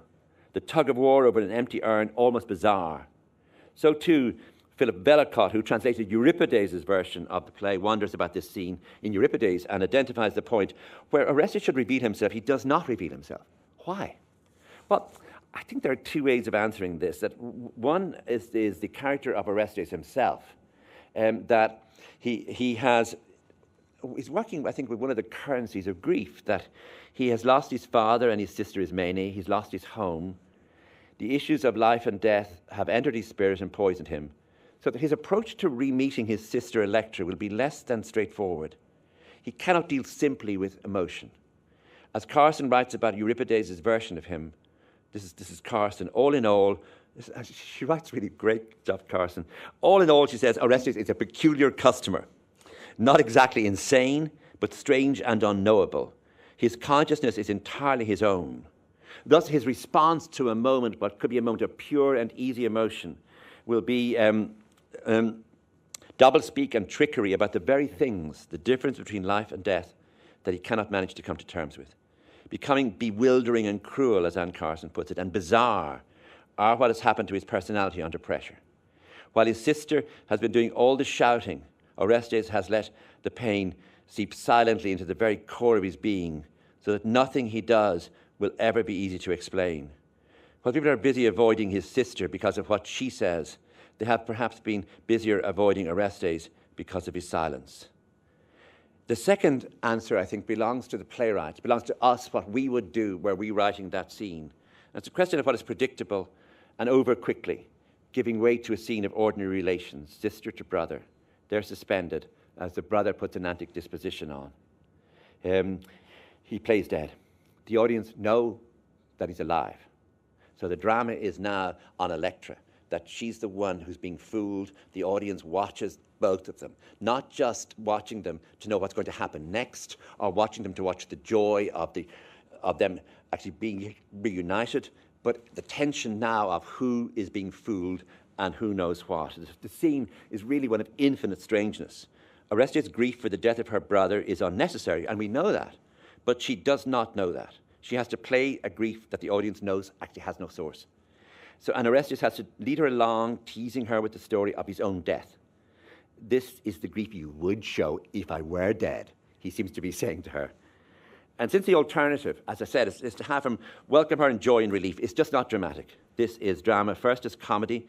The tug of war over an empty urn, almost bizarre. So too, Philip Vellacott, who translated Euripides' version of the play, wonders about this scene in Euripides and identifies the point where Orestes should reveal himself. He does not reveal himself. Why? Well, I think there are two ways of answering this. That one is the character of Orestes himself, that he's working, I think, with one of the currencies of grief, that he has lost his father and his sister Ismene, he's lost his home. The issues of life and death have entered his spirit and poisoned him, so that his approach to re-meeting his sister Electra will be less than straightforward. He cannot deal simply with emotion. As Carson writes about Euripides' version of him, this is Carson, all in all, she writes really great stuff, Carson. All in all, she says, Orestes is a peculiar customer. Not exactly insane, but strange and unknowable. His consciousness is entirely his own. Thus, his response to a moment, what could be a moment of pure and easy emotion, will be doublespeak and trickery about the very things, the difference between life and death, that he cannot manage to come to terms with. Becoming bewildering and cruel, as Anne Carson puts it, and bizarre, are what has happened to his personality under pressure. While his sister has been doing all the shouting, Orestes has let the pain seep silently into the very core of his being, so that nothing he does will ever be easy to explain. While people are busy avoiding his sister because of what she says, they have perhaps been busier avoiding Orestes because of his silence. The second answer, I think, belongs to the playwright, belongs to us, what we would do were we writing that scene. And it's a question of what is predictable and over quickly, giving way to a scene of ordinary relations, sister to brother. They're suspended as the brother puts an antic disposition on. He plays dead. The audience know that he's alive. So the drama is now on Electra, that she's the one who's being fooled. The audience watches both of them, not just watching them to know what's going to happen next, or watching them to watch the joy of them actually being reunited, but the tension now of who is being fooled and who knows what. The scene is really one of infinite strangeness. Orestes' grief for the death of her brother is unnecessary, and we know that, but she does not know that. She has to play a grief that the audience knows actually has no source. And Orestes has to lead her along, teasing her with the story of his own death. This is the grief you would show if I were dead, he seems to be saying to her. And since the alternative, as I said, is to have him welcome her in joy and relief, it's just not dramatic. This is drama, first as comedy,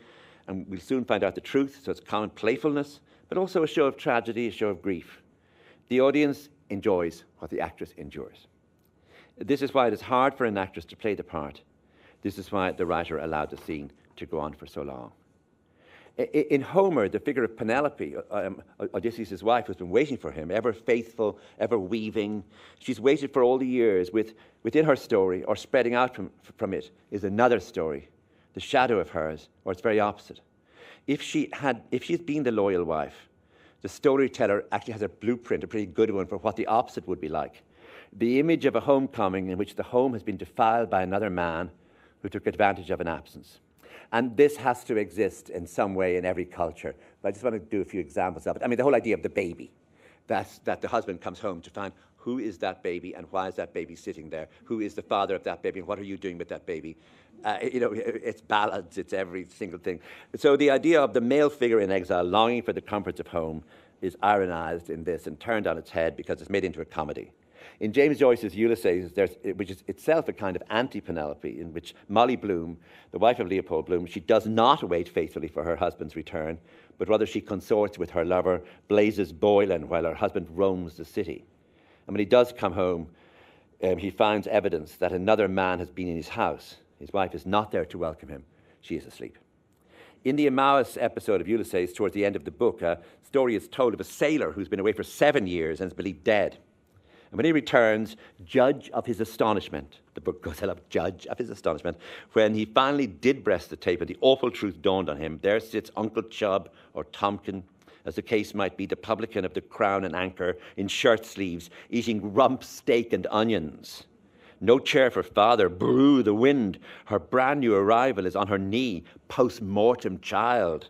and we'll soon find out the truth, so it's common playfulness, but also a show of tragedy, a show of grief. The audience enjoys what the actress endures. This is why it is hard for an actress to play the part. This is why the writer allowed the scene to go on for so long. In Homer, the figure of Penelope, Odysseus' wife, has been waiting for him, ever faithful, ever weaving. She's waited for all the years. Within her story, or spreading out from it, is another story, the shadow of hers, or its very opposite. If she's been the loyal wife, the storyteller actually has a blueprint, a pretty good one, for what the opposite would be like. The image of a homecoming in which the home has been defiled by another man who took advantage of an absence. And this has to exist in some way in every culture. But I just want to do a few examples of it. I mean, the whole idea of the baby, that the husband comes home to find who is that baby and why is that baby sitting there? Who is the father of that baby and what are you doing with that baby? It's ballads, it's every single thing. So the idea of the male figure in exile longing for the comforts of home is ironized in this and turned on its head because it's made into a comedy. In James Joyce's Ulysses, which is itself a kind of anti-Penelope, in which Molly Bloom, the wife of Leopold Bloom, she does not wait faithfully for her husband's return, but rather she consorts with her lover, Blazes Boylan, while her husband roams the city. And when he does come home, he finds evidence that another man has been in his house. His wife is not there to welcome him. She is asleep. In the Emmaus episode of Ulysses, towards the end of the book, a story is told of a sailor who's been away for 7 years and is believed dead. And when he returns, judge of his astonishment, the book goes, I love judge of his astonishment, when he finally did breast the tape and the awful truth dawned on him, there sits Uncle Chubb or Tompkin, as the case might be, the publican of the Crown and Anchor, in shirt sleeves, eating rump steak and onions. No chair for father, brew the wind. Her brand new arrival is on her knee, post-mortem child.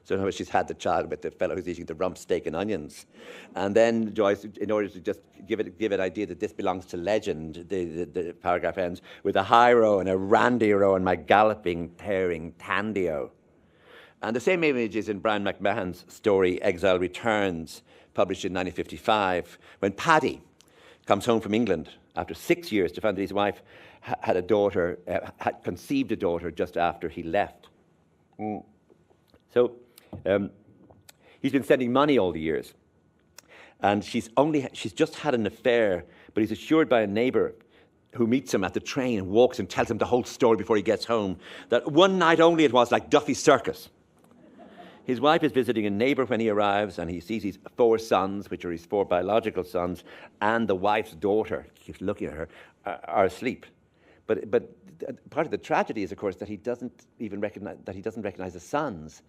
So in other words, she's had the child with the fellow who's eating the rump steak and onions. And then Joyce, in order to just give an idea that this belongs to legend, the paragraph ends with a high row and a randy row and my galloping, tearing tandio. And the same image is in Brian McMahon's story, Exile Returns, published in 1955, when Paddy comes home from England after 6 years to find that his wife had a daughter, had conceived a daughter just after he left. So he's been sending money all the years. And she's just had an affair, but he's assured by a neighbour who meets him at the train and walks and tells him the whole story before he gets home, that one night only it was like Duffy's Circus. His wife is visiting a neighbour when he arrives, and he sees his 4 sons, which are his 4 biological sons, and the wife's daughter, he keeps looking at her, are asleep. But part of the tragedy is, of course, that he doesn't recognize the sons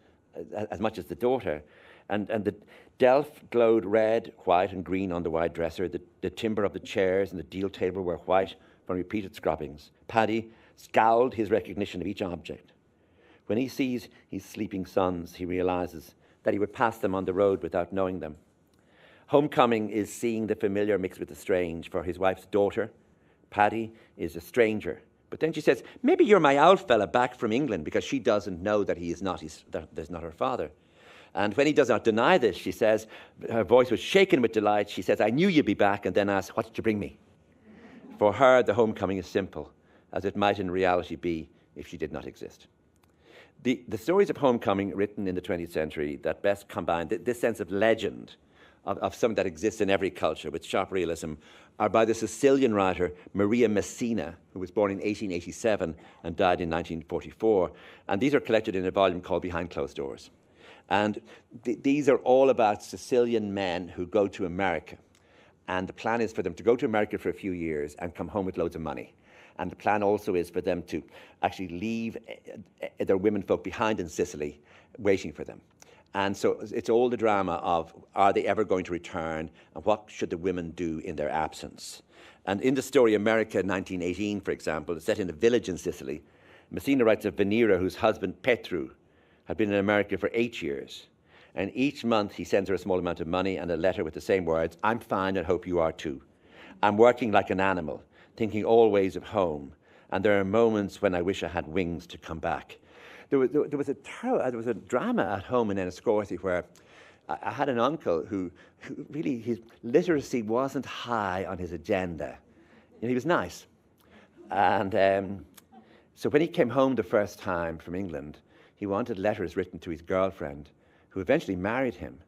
as much as the daughter. And the delf glowed red, white, and green on the wide dresser. The timber of the chairs and the deal table were white from repeated scrubbings. Paddy scowled his recognition of each object. When he sees his sleeping sons, he realizes that he would pass them on the road without knowing them. Homecoming is seeing the familiar mixed with the strange. For his wife's daughter, Paddy is a stranger. But then she says, maybe you're my old fella back from England, because she doesn't know that that's not her father. And when he does not deny this, she says, her voice was shaken with delight. She says, I knew you'd be back, and then asked, what did you bring me? For her, the homecoming is simple, as it might in reality be if she did not exist. The stories of homecoming written in the 20th century that best combine this sense of legend, of something that exists in every culture with sharp realism, are by the Sicilian writer Maria Messina, who was born in 1887 and died in 1944. And these are collected in a volume called Behind Closed Doors. And these are all about Sicilian men who go to America. And the plan is for them to go to America for a few years and come home with loads of money. And the plan also is for them to actually leave their womenfolk behind in Sicily, waiting for them. And so it's all the drama of, are they ever going to return, and what should the women do in their absence? And in the story America 1918, for example, set in a village in Sicily, Messina writes of Venera, whose husband Petru had been in America for 8 years. And each month he sends her a small amount of money and a letter with the same words, I'm fine and hope you are too. I'm working like an animal, thinking always of home, and there are moments when I wish I had wings to come back. There was a drama at home in Enniscorthy where I had an uncle who really, his literacy wasn't high on his agenda. And he was nice. And so when he came home the first time from England, he wanted letters written to his girlfriend, who eventually married him.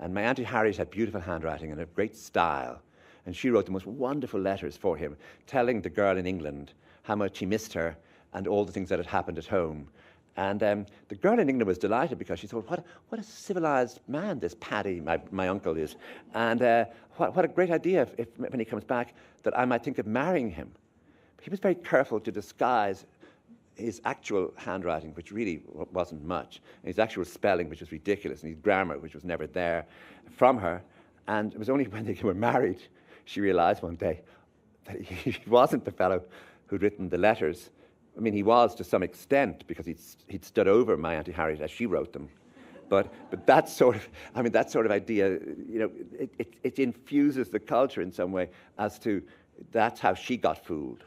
And my Auntie Harriet had beautiful handwriting and a great style. And she wrote the most wonderful letters for him, telling the girl in England how much he missed her and all the things that had happened at home. And the girl in England was delighted because she thought, what a civilized man this Paddy, my uncle, is. And what a great idea if when he comes back that I might think of marrying him. But he was very careful to disguise his actual handwriting, which really wasn't much, and his actual spelling, which was ridiculous, and his grammar, which was never there, from her. And it was only when they were married she realized one day that he wasn't the fellow who'd written the letters. I mean, he was to some extent, because he'd stood over my Auntie Harriet as she wrote them. But that sort of idea, you know, it infuses the culture in some way as to that's how she got fooled.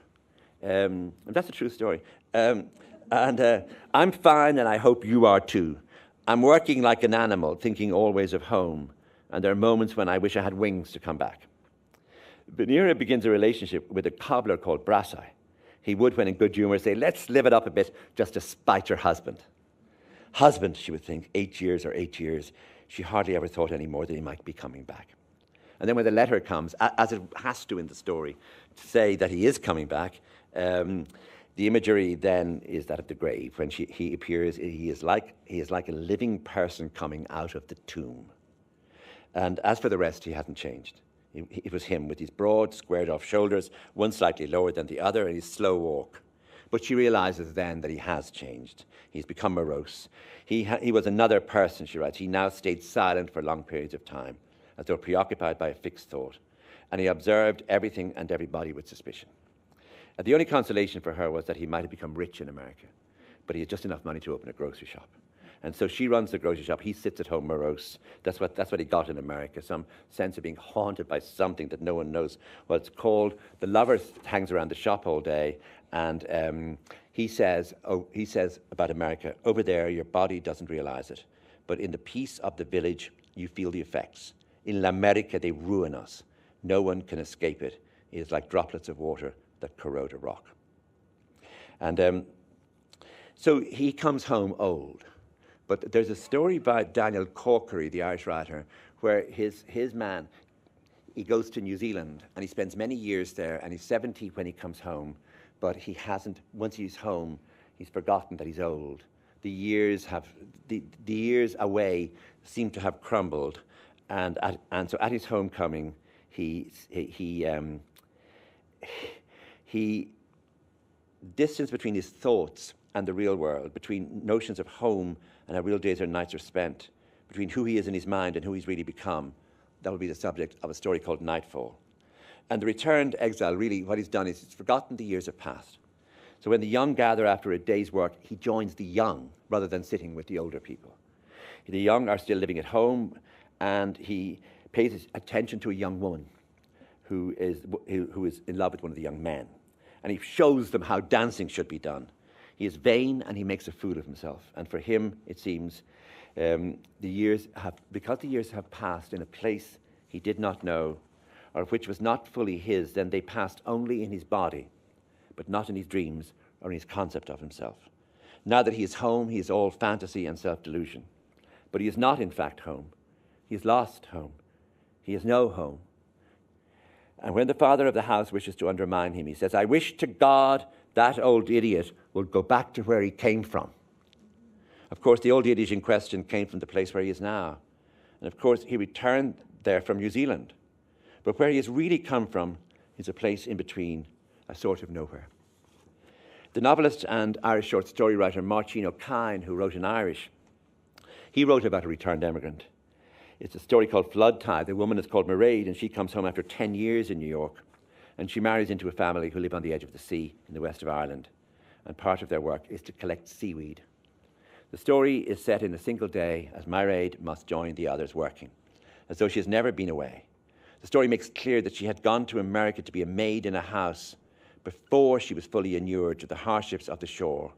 And that's a true story. I'm fine, and I hope you are too. I'm working like an animal, thinking always of home, and there are moments when I wish I had wings to come back. Emera begins a relationship with a cobbler called Brassai. He would, when in good humour, say, let's live it up a bit just to spite your husband. Husband, she would think, 8 years or 8 years. She hardly ever thought any more that he might be coming back. And then when the letter comes, as it has to in the story, to say that he is coming back, the imagery then is that of the grave. When he appears, he is like a living person coming out of the tomb. And as for the rest, he hasn't changed. It was him with his broad, squared-off shoulders, one slightly lower than the other, and his slow walk. But she realizes then that he has changed. He's become morose. He was another person, she writes. He now stayed silent for long periods of time, as though preoccupied by a fixed thought. And he observed everything and everybody with suspicion. And the only consolation for her was that he might have become rich in America, but he had just enough money to open a grocery shop. And so she runs the grocery shop. He sits at home morose. That's what he got in America, some sense of being haunted by something that no one knows what it's called. The lover hangs around the shop all day, and he says about America, over there your body doesn't realize it, but in the peace of the village you feel the effects. In L'America they ruin us. No one can escape it. It is like droplets of water that corrode a rock. And so he comes home old. But there's a story by Daniel Corkery, the Irish writer, where his man, he goes to New Zealand and he spends many years there, and he's 70 when he comes home, but he hasn't, once he's home, he's forgotten that he's old. The years away seem to have crumbled, and so at his homecoming, distance between his thoughts and the real world, between notions of home and how real days or nights are spent, between who he is in his mind and who he's really become. That will be the subject of a story called Nightfall. And the returned exile, really what he's done is he's forgotten the years have passed. So when the young gather after a day's work, he joins the young rather than sitting with the older people. The young are still living at home, and he pays attention to a young woman who is in love with one of the young men. And he shows them how dancing should be done. He is vain and he makes a fool of himself. And for him, it seems, because the years have passed in a place he did not know, or which was not fully his, then they passed only in his body, but not in his dreams or in his concept of himself. Now that he is home, he is all fantasy and self-delusion. But he is not, in fact, home. He has lost home. He has no home. And when the father of the house wishes to undermine him, he says, I wish to God that old idiot would go back to where he came from. Of course, the old idiot in question came from the place where he is now. And of course, he returned there from New Zealand. But where he has really come from is a place in between, a sort of nowhere. The novelist and Irish short story writer Martin O'Kine, who wrote in Irish, he wrote about a returned emigrant. It's a story called Flood Tide. The woman is called Mairead, and she comes home after 10 years in New York. And she marries into a family who live on the edge of the sea in the west of Ireland. And part of their work is to collect seaweed. The story is set in a single day as Mairead must join the others working, as though she has never been away. The story makes clear that she had gone to America to be a maid in a house before she was fully inured to the hardships of the shore.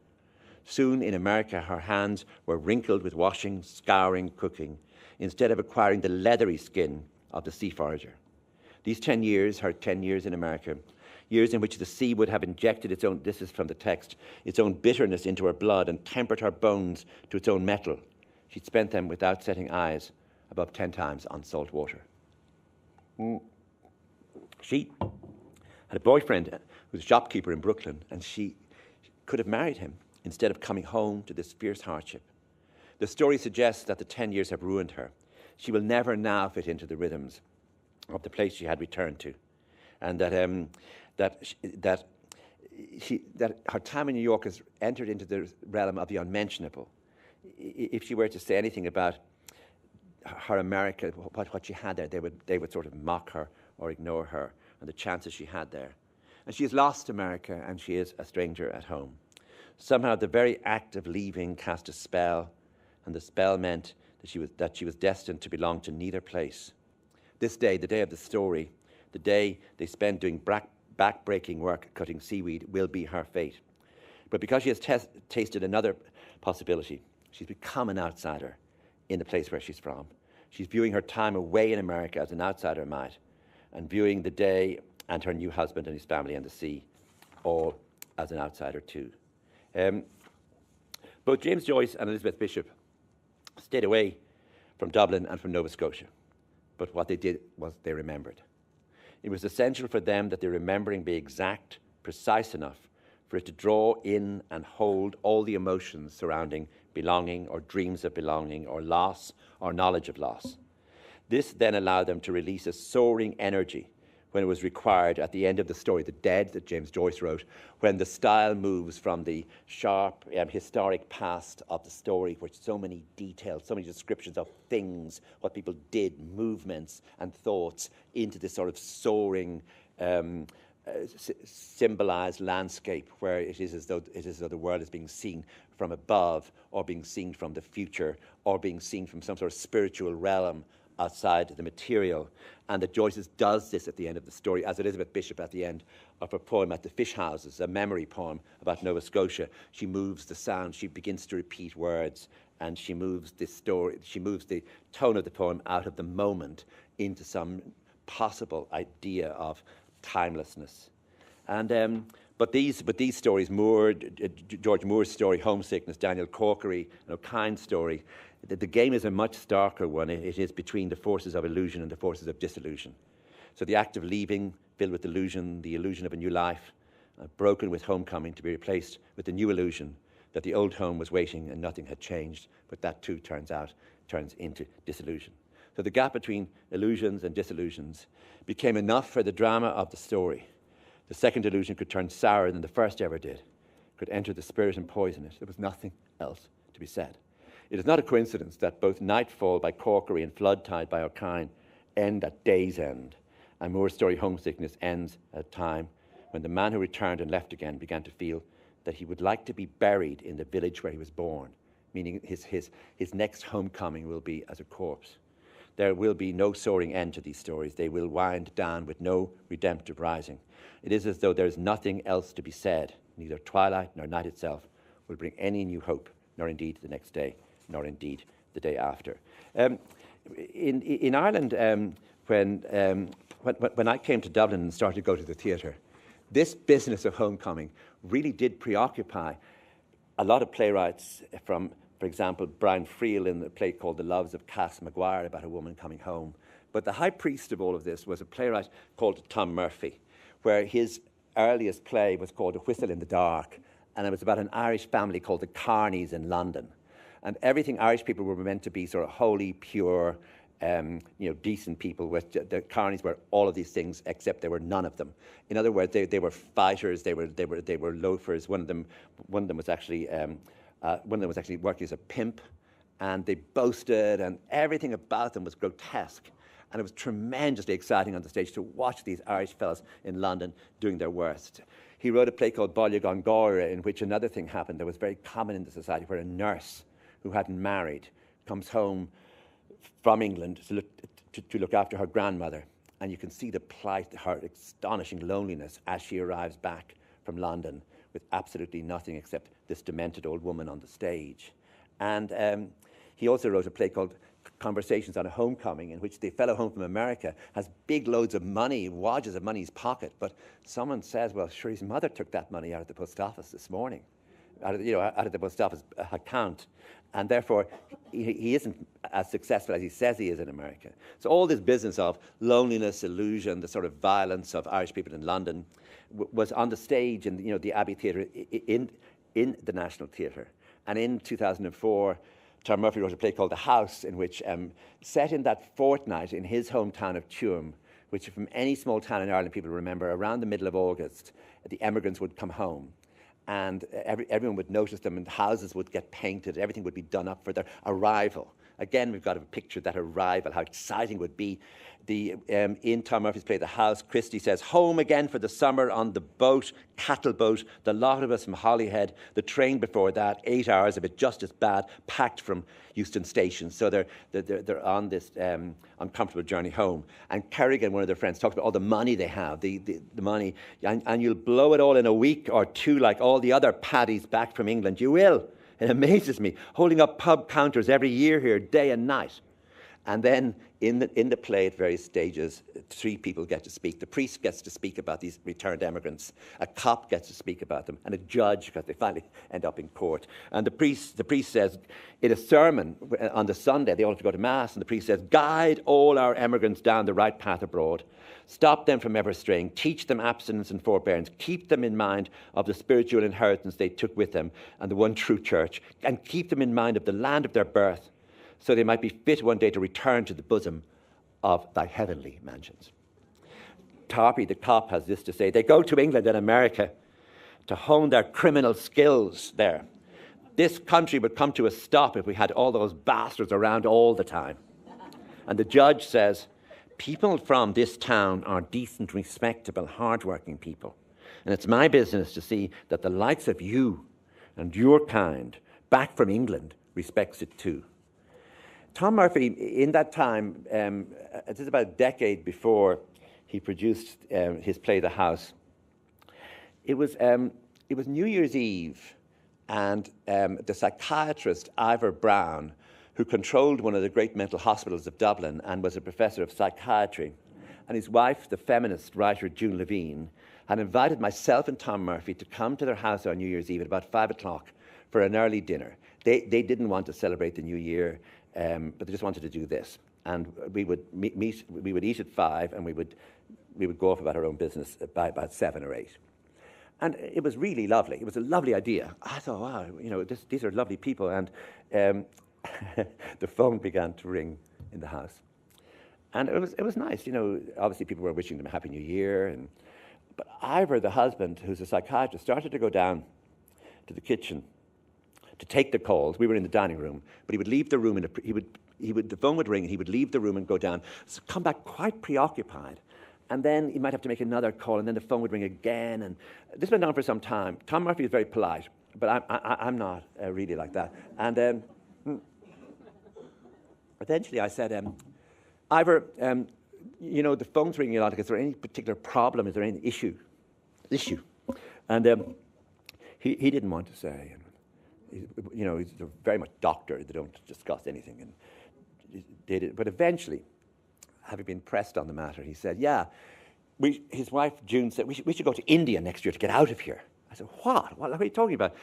Soon in America, her hands were wrinkled with washing, scouring, cooking, instead of acquiring the leathery skin of the sea forager. These 10 years, her 10 years in America, years in which the sea would have injected its own, this is from the text, its own bitterness into her blood and tempered her bones to its own metal. She'd spent them without setting eyes above 10 times on salt water. She had a boyfriend who was a shopkeeper in Brooklyn, and she could have married him instead of coming home to this fierce hardship. The story suggests that the 10 years have ruined her. She will never now fit into the rhythms of the place she had returned to, and that her time in New York has entered into the realm of the unmentionable. If she were to say anything about her America, what she had there, they would sort of mock her or ignore her and the chances she had there. And she has lost America, and she is a stranger at home. Somehow the very act of leaving cast a spell, and the spell meant that she was destined to belong to neither place. This day, the day of the story, the day they spend doing back-breaking work cutting seaweed, will be her fate. But because she has tasted another possibility, she's become an outsider in the place where she's from. She's viewing her time away in America as an outsider might, and viewing the day and her new husband and his family and the sea all as an outsider too. Both James Joyce and Elizabeth Bishop stayed away from Dublin and from Nova Scotia, but what they did was they remembered. It was essential for them that their remembering be exact, precise enough for it to draw in and hold all the emotions surrounding belonging or dreams of belonging or loss or knowledge of loss. This then allowed them to release a soaring energy when it was required at the end of the story, The Dead, that James Joyce wrote, when the style moves from the sharp, historic past of the story, which so many details, so many descriptions of things, what people did, movements and thoughts, into this sort of soaring, symbolized landscape where it is as though the world is being seen from above, or being seen from the future, or being seen from some sort of spiritual realm outside the material. And that Joyce does this at the end of the story, as Elizabeth Bishop at the end of her poem At the Fish Houses, a memory poem about Nova Scotia. She moves the sound, she begins to repeat words, and she moves this story, she moves the tone of the poem out of the moment into some possible idea of timelessness. And but these stories, George Moore's story, Homesickness, Daniel Corkery, and O'Kine's story, the game is a much starker one. It is between the forces of illusion and the forces of disillusion. So the act of leaving, filled with illusion, the illusion of a new life, broken with homecoming, to be replaced with the new illusion that the old home was waiting and nothing had changed, but that too turns into disillusion. So the gap between illusions and disillusions became enough for the drama of the story. The second illusion could turn sourer than the first ever did, could enter the spirit and poison it. There was nothing else to be said. It is not a coincidence that both Nightfall by Corkery and Floodtide by O'Kine end at day's end, and Moore's story Homesickness ends at a time when the man who returned and left again began to feel that he would like to be buried in the village where he was born, meaning his next homecoming will be as a corpse. There will be no soaring end to these stories. They will wind down with no redemptive rising. It is as though there is nothing else to be said. Neither twilight nor night itself will bring any new hope, nor indeed the next day, nor indeed the day after. In Ireland, when I came to Dublin and started to go to the theatre, this business of homecoming really did preoccupy a lot of playwrights from, for example, Brian Friel in the play called The Loves of Cass Maguire, about a woman coming home. But the high priest of all of this was a playwright called Tom Murphy, where his earliest play was called A Whistle in the Dark, and it was about an Irish family called the Carneys in London. And everything Irish people were meant to be sort of holy, pure, decent people. The Carneys were all of these things, except they were none of them. In other words, they were fighters. They were loafers. One of them was actually working as a pimp, and they boasted, and everything about them was grotesque. And it was tremendously exciting on the stage to watch these Irish fellas in London doing their worst. He wrote a play called Baile Gan Gáire, in which another thing happened that was very common in the society, where a nurse who hadn't married comes home from England to look after her grandmother. And you can see the plight, her astonishing loneliness as she arrives back from London with absolutely nothing except this demented old woman on the stage. And he also wrote a play called Conversations on a Homecoming, in which the fellow home from America has big loads of money, wadges of money in his pocket, but someone says, well, sure, his mother took that money out of the post office this morning, out of the post office account, and therefore he isn't as successful as he says he is in America. So all this business of loneliness, illusion, the sort of violence of Irish people in London was on the stage in the Abbey Theatre in the National Theatre. And in 2004, Tom Murphy wrote a play called The House, in which, set in that fortnight in his hometown of Tuam, which from any small town in Ireland people remember, around the middle of August, the emigrants would come home. And everyone would notice them, and houses would get painted, everything would be done up for their arrival. Again, we've got to picture that arrival, how exciting it would be. In Tom Murphy's play, The House, Christy says, home again for the summer on the boat, cattle boat, the lot of us from Holyhead, the train before that, 8 hours of it just as bad, packed from Euston Station. So they're on this uncomfortable journey home. And Kerrigan, one of their friends, talks about all the money they have, the money, and you'll blow it all in a week or two like all the other paddies back from England. You will. It amazes me, holding up pub counters every year here, day and night. And then in the play at various stages, 3 people get to speak. The priest gets to speak about these returned emigrants. A cop gets to speak about them. And a judge, because they finally end up in court. And the priest says, in a sermon on the Sunday, they all have to go to Mass, and the priest says, guide all our emigrants down the right path abroad. Stop them from ever straying. Teach them abstinence and forbearance. Keep them in mind of the spiritual inheritance they took with them and the one true church. And keep them in mind of the land of their birth, so they might be fit one day to return to the bosom of thy heavenly mansions. Tarpey, the cop, has this to say: they go to England and America to hone their criminal skills there. This country would come to a stop if we had all those bastards around all the time. And the judge says, people from this town are decent, respectable, hard-working people. And it's my business to see that the likes of you and your kind back from England respects it too. Tom Murphy, in that time, this is about a decade before he produced his play The House. It was New Year's Eve, and the psychiatrist Ivor Brown, who controlled one of the great mental hospitals of Dublin and was a professor of psychiatry, and his wife, the feminist writer June Levine, had invited myself and Tom Murphy to come to their house on New Year's Eve at about 5 o'clock for an early dinner. They didn't want to celebrate the New Year, but they just wanted to do this. And we would we would eat at 5, and we would go off about our own business by about 7 or 8. And it was really lovely. It was a lovely idea. I thought, wow, these are lovely people. And the phone began to ring in the house. And it was nice. Obviously people were wishing them a Happy New Year. But Ivor, the husband, who's a psychiatrist, started to go down to the kitchen to take the calls. We were in the dining room, but he would leave the room the phone would ring, and he would leave the room and go down, so come back quite preoccupied. And then he might have to make another call, and then the phone would ring again. And this went on for some time. Tom Murphy is very polite, but I'm not really like that. And eventually I said, Ivor, the phone's ringing a lot. Is there any particular problem? Is there any issue? And he didn't want to say. He's very much doctor. They don't discuss anything. And he did it. But eventually, having been pressed on the matter, he said, his wife, June, said, we should go to India next year to get out of here. I said, what? What are you talking about?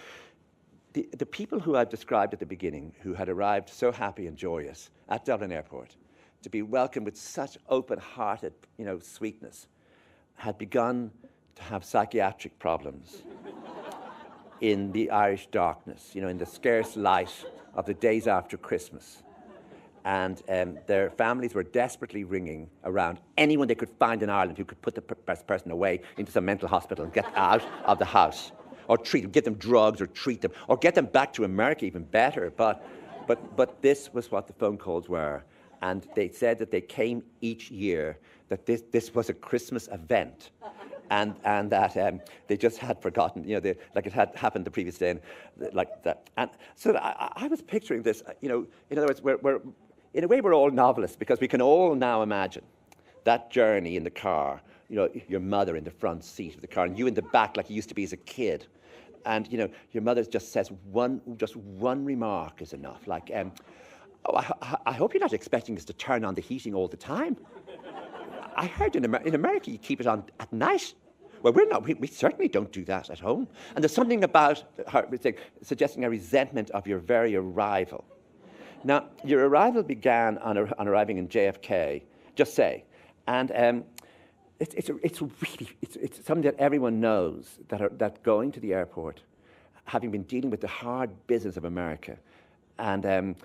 The people who I've described at the beginning, who had arrived so happy and joyous at Dublin Airport, to be welcomed with such open-hearted, sweetness, had begun to have psychiatric problems in the Irish darkness, in the scarce light of the days after Christmas. And their families were desperately ringing around anyone they could find in Ireland who could put the person away into some mental hospital and get out of the house, or treat them, give them drugs, or treat them, or get them back to America, even better. But this was what the phone calls were. And they said that they came each year, that this was a Christmas event. And that they just had forgotten, like it had happened the previous day, and like that. And so I was picturing this, in other words, we're in a way we're all novelists, because we can all now imagine that journey in the car, your mother in the front seat of the car, and you in the back like you used to be as a kid. And, your mother just says just one remark is enough, like, I hope you're not expecting us to turn on the heating all the time. I heard in America you keep it on at night. Well, we're not. We certainly don't do that at home. And there's something about her suggesting a resentment of your very arrival. Now, your arrival began on arriving in JFK, just say, and it's something that everyone knows, that going to the airport, having been dealing with the hard business of America, and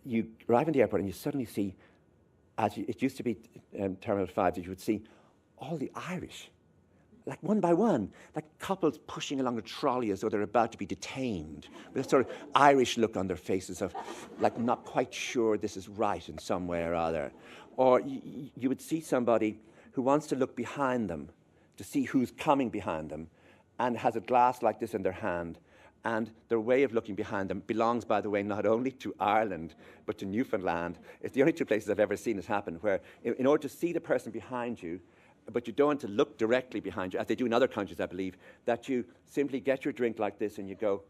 you arrive in the airport and you suddenly see, it used to be Terminal 5, that you would see all the Irish, like one by one, like couples pushing along a trolley as though they're about to be detained, with a sort of Irish look on their faces of, like, not quite sure this is right in some way or other. Or you would see somebody who wants to look behind them to see who's coming behind them, and has a glass like this in their hand. And their way of looking behind them belongs, by the way, not only to Ireland, but to Newfoundland. It's the only 2 places I've ever seen it happen, where in order to see the person behind you, but you don't want to look directly behind you, as they do in other countries, I believe, that you simply get your drink like this and you go.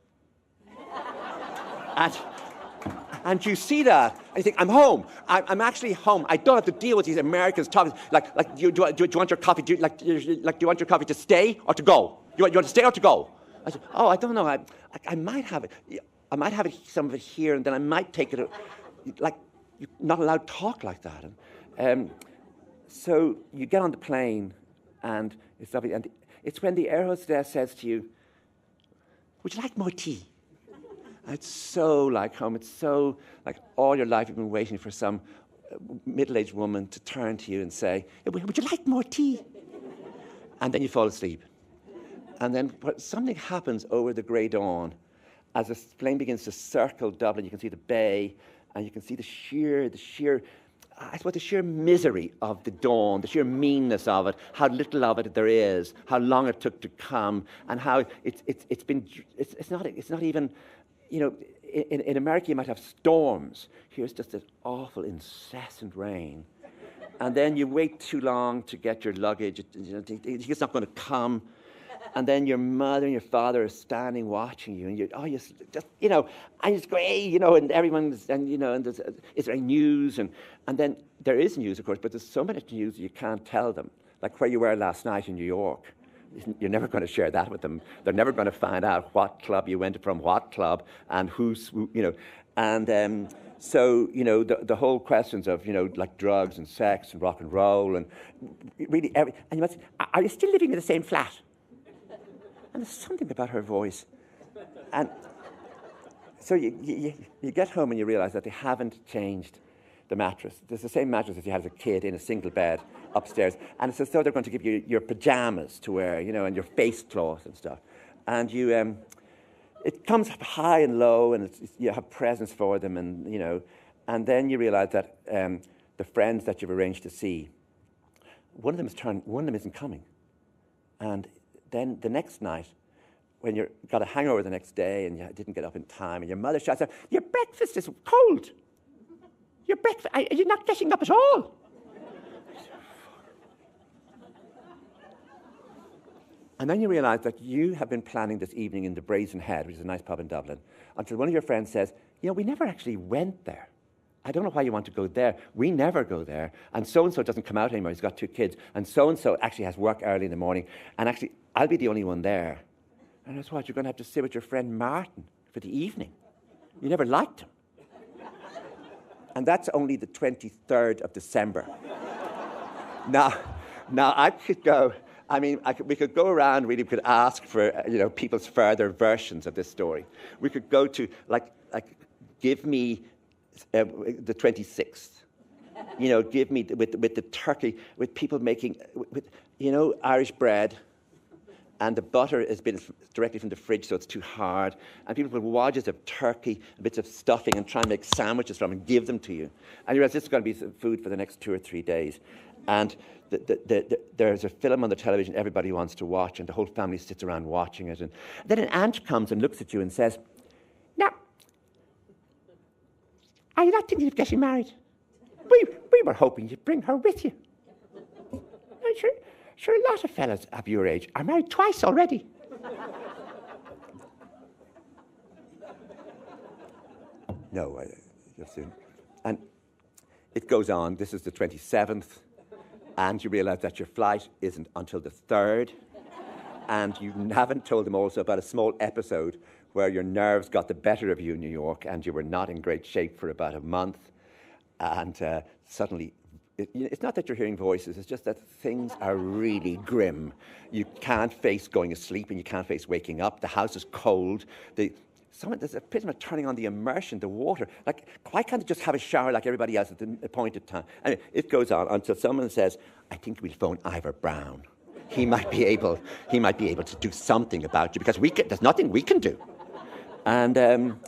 And you see that, and you think, I'm home. I'm actually home. I don't have to deal with these Americans talking. Like, do you want your coffee? Do you want your coffee to stay or to go? You want to stay or to go? I said, oh, I don't know. I might have it. I might have some of it here, and then I might take it. Like, you're not allowed to talk like that. And, so you get on the plane, and it's lovely. And it's when the air hostess says to you, would you like more tea? And it's so like home. It's so like all your life you've been waiting for some middle-aged woman to turn to you and say, would you like more tea? And then you fall asleep. And then something happens over the grey dawn. As the plane begins to circle Dublin, you can see the bay, and you can see the sheer, I suppose, the sheer misery of the dawn, the sheer meanness of it, how little of it there is, how long it took to come, and how it's not even, you know, in America you might have storms. Here's just this awful, incessant rain. And then you wait too long to get your luggage. You know, it's not going to come. And then your mother and your father are standing watching you, and you just, you know, and it's great, you know, and everyone's, and you know, and is there any news? And then there is news, of course, but there's so much news you can't tell them. Like where you were last night in New York. You're never going to share that with them. They're never going to find out what club you went from what club and who's, you know. And so, you know, the whole questions of, you know, like drugs and sex and rock and roll and really and you must say, are you still living in the same flat? And there's something about her voice. And so you get home and you realize that they haven't changed the mattress. There's the same mattress as you had as a kid in a single bed upstairs. And it's as though they're going to give you your pajamas to wear, you know, and your face cloth and stuff. And you, it comes high and low, and you have presents for them, and, you know. And then you realize that the friends that you've arranged to see, one of them isn't coming. And then the next night, when you've got a hangover the next day and you didn't get up in time, and your mother shouts out, your breakfast is cold. Your breakfast, you're not getting up at all. And then you realise that you have been planning this evening in the Brazen Head, which is a nice pub in Dublin, until one of your friends says, you know, we never actually went there. I don't know why you want to go there. We never go there. And so-and-so doesn't come out anymore. He's got 2 kids. And so-and-so actually has work early in the morning. And actually, I'll be the only one there. And that's what, you're going to have to sit with your friend Martin for the evening. You never liked him. And that's only the 23rd of December. Now I could go, we could go around, really, we could ask for, you know, people's further versions of this story. We could go to, like give me the 26th. You know, give me with the turkey, with people making, you know, Irish bread, and the butter has been directly from the fridge, so it's too hard. And people put wadges of turkey, bits of stuffing, and try and make sandwiches from and give them to you. And you realize this is going to be food for the next 2 or 3 days. And there's a film on the television everybody wants to watch, and the whole family sits around watching it. And then an aunt comes and looks at you and says, now, are you not thinking of getting married? We were hoping you'd bring her with you. Sure, a lot of fellas of your age are married twice already. No, just soon. And it goes on. This is the 27th, and you realise that your flight isn't until the 3rd, and you haven't told them also about a small episode where your nerves got the better of you in New York, and you were not in great shape for about a month, and suddenly. It's not that you're hearing voices, it's just that things are really grim. You can't face going to sleep, and you can't face waking up. The house is cold. There's a bit of turning on the immersion, the water. Like, why can't they just have a shower like everybody else at the appointed time? And it goes on until someone says, I think we'll phone Ivor Brown. He might be able to do something about you, because there's nothing we can do. And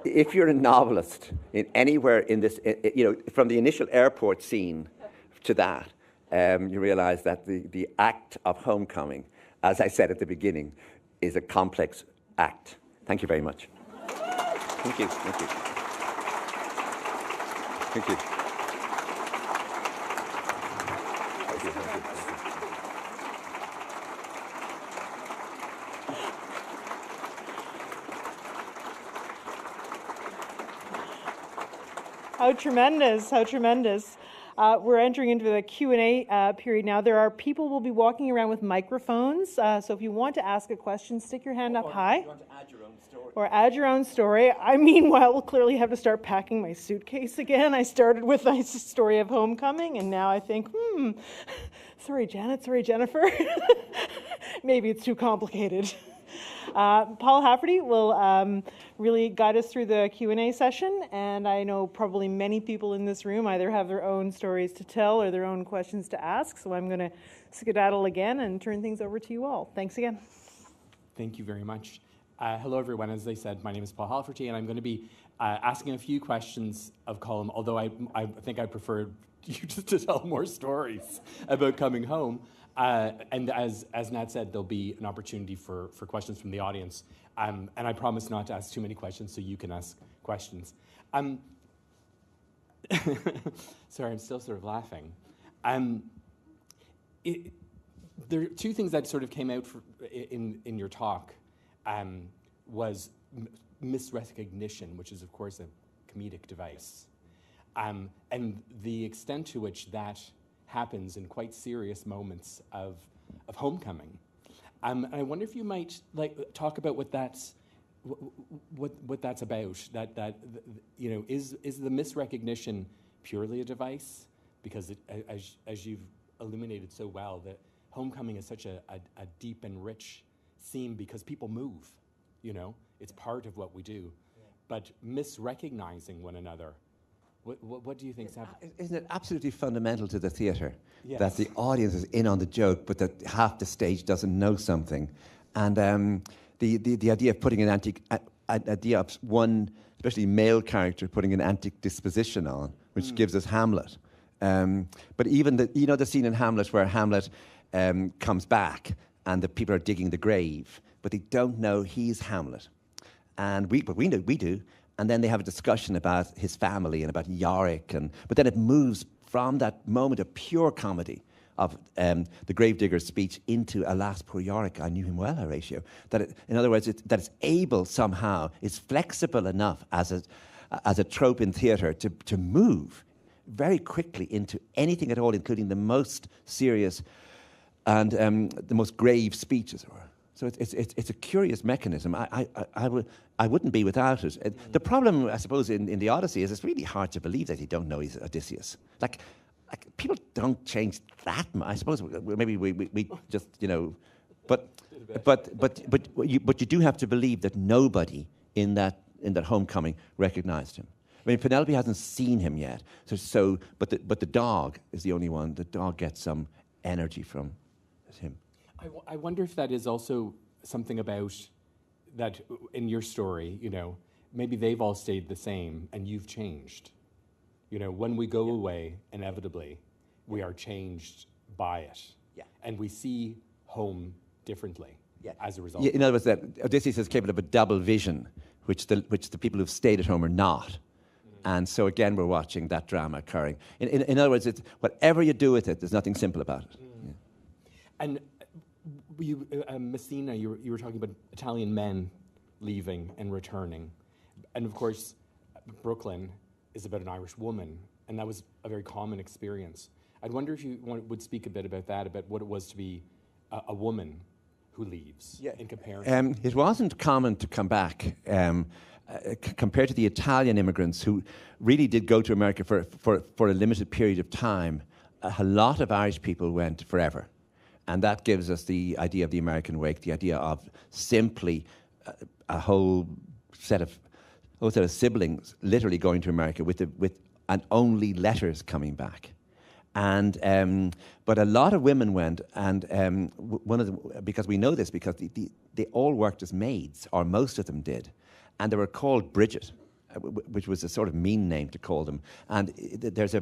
if you're a novelist anywhere in this, you know, from the initial airport scene to that, you realize that the act of homecoming, as I said at the beginning, is a complex act. Thank you very much. Thank you. Thank you. Thank you. How tremendous, how tremendous. We're entering into the Q&A period now. There are people who will be walking around with microphones, so if you want to ask a question, stick your hand up high. You want to add your own story. Or add your own story. I meanwhile will clearly have to start packing my suitcase again. I started with a story of homecoming, and now I think, sorry Janet, sorry Jennifer. Maybe it's too complicated. Paul Hafferty will really guide us through the Q&A session, and I know probably many people in this room either have their own stories to tell or their own questions to ask, so I'm going to skedaddle again and turn things over to you all. Thanks again. Thank you very much. Hello, everyone. As I said, my name is Paul Hafferty, and I'm going to be asking a few questions of Colm, although I think I prefer you just to tell more stories about coming home. And as Nat said, there'll be an opportunity for questions from the audience. And I promise not to ask too many questions so you can ask questions. Sorry, I'm still sort of laughing. There are two things that sort of came out in your talk. Was misrecognition, which is, of course, a comedic device. And the extent to which that happens in quite serious moments of homecoming. I wonder if you might talk about what that's about. That you know, is the misrecognition purely a device? Because as you've illuminated so well, that homecoming is such a deep and rich theme because people move. You know, it's part of what we do. Yeah. But misrecognizing one another. What do you think is happening? Isn't it absolutely fundamental to the theatre yes. that the audience is in on the joke, but that half the stage doesn't know something? And the idea of putting an idea of one, especially male character, putting an antic disposition on, which gives us Hamlet. But even the scene in Hamlet where Hamlet comes back and the people are digging the grave, but they don't know he's Hamlet, but we do. And then they have a discussion about his family and about Yorick, but then it moves from that moment of pure comedy of the gravedigger's speech into, alas, poor Yorick, I knew him well, Horatio. In other words, that it's able somehow, it's flexible enough as a trope in theatre to move very quickly into anything at all, including the most serious and the most grave speeches. So it's a curious mechanism. I wouldn't be without it. The problem, I suppose, in the Odyssey is it's really hard to believe that you don't know he's Odysseus. Like people don't change that much. I suppose maybe we just, you know, but you do have to believe that nobody in that homecoming recognized him. I mean, Penelope hasn't seen him yet. But the dog is the only one. The dog gets some energy from him. I wonder if that is also something about that in your story, you know, maybe they've all stayed the same and you've changed. You know, when we go away, inevitably, we are changed by it. Yeah. And we see home differently as a result. Yeah, in other words, that Odysseus is capable of a double vision, which the people who've stayed at home are not. And so again, we're watching that drama occurring. In other words, it's whatever you do with it, there's nothing simple about it. Yeah. And you, Messina, you were talking about Italian men leaving and returning. And of course, Brooklyn is about an Irish woman, and that was a very common experience. I'd wonder if you would speak a bit about that, about what it was to be a woman who leaves in comparison. It wasn't common to come back compared to the Italian immigrants who really did go to America for a limited period of time. A lot of Irish people went forever. And that gives us the idea of the American wake, the idea of simply a whole set of siblings literally going to America and only letters coming back. And but a lot of women went, and because we know this, because they all worked as maids, or most of them did, and they were called Bridget, which was a sort of mean name to call them. And there's a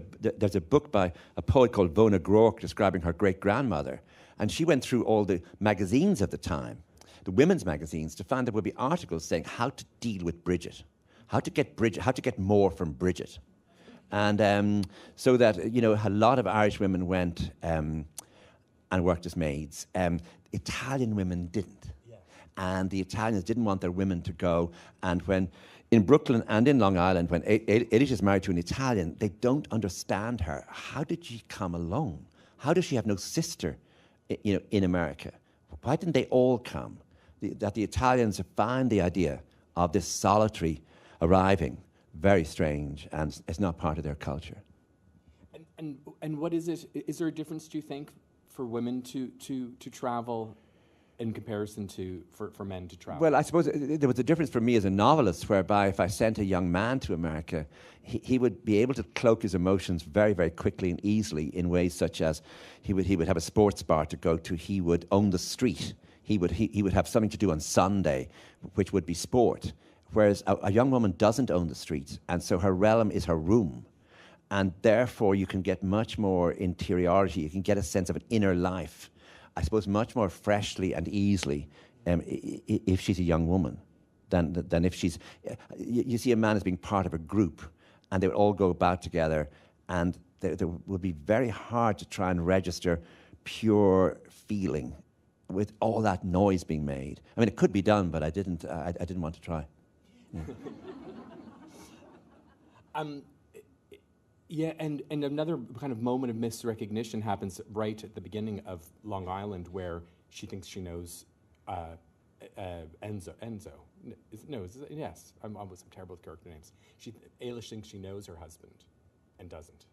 book by a poet called Vona Groark describing her great-grandmother, and she went through all the magazines of the time, the women's magazines, to find there would be articles saying how to deal with Bridget, how to get more from Bridget. And so that, you know, a lot of Irish women went and worked as maids. Italian women didn't. Yeah. and the Italians didn't want their women to go. And when in Brooklyn and in Long Island, when Eilish is married to an Italian, they don't understand her. How did she come alone? How does she have no sister, in America? Why didn't they all come? That the Italians find the idea of this solitary arriving very strange, and it's not part of their culture. And what is it? Is there a difference, do you think, for women to travel in comparison to for men to travel? Well, I suppose there was a difference for me as a novelist, whereby if I sent a young man to America, he would be able to cloak his emotions very, very quickly and easily in ways such as he would have a sports bar to go to, he would own the street, he would have something to do on Sunday, which would be sport. Whereas a young woman doesn't own the street, and so her realm is her room. And therefore, you can get much more interiority, you can get a sense of an inner life, I suppose, much more freshly and easily if she's a young woman than if she's... You see a man as being part of a group, and they would all go about together, and there would be very hard to try and register pure feeling with all that noise being made. I mean, it could be done, but I didn't want to try. Yeah. And another kind of moment of misrecognition happens right at the beginning of Long Island, where she thinks she knows Enzo. Yes, I'm terrible with character names. Eilish thinks she knows her husband and doesn't.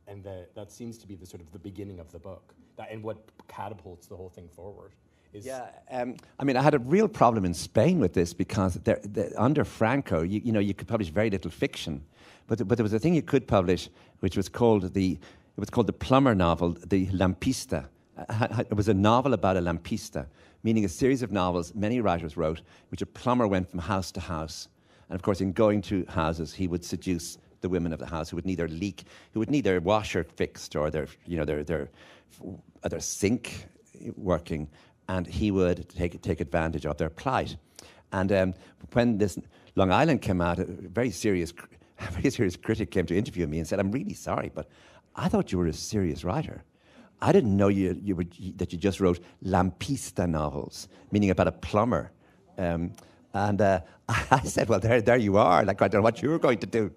And that seems to be the sort of the beginning of the book, and what catapults the whole thing forward. I mean, I had a real problem in Spain with this, because under Franco, you could publish very little fiction, but there was a thing you could publish, which was called the plumber novel, the Lampista. It was a novel about a lampista, meaning a series of novels many writers wrote, which a plumber went from house to house, and of course, in going to houses, he would seduce the women of the house who would need their washer fixed, or their sink working, and he would take advantage of their plight. And when this Long Island came out, a very serious critic came to interview me and said, "I'm really sorry, but I thought you were a serious writer. I didn't know that you just wrote lampista novels, meaning about a plumber." And I said, "Well, there you are. Like, I don't know what you were going to do."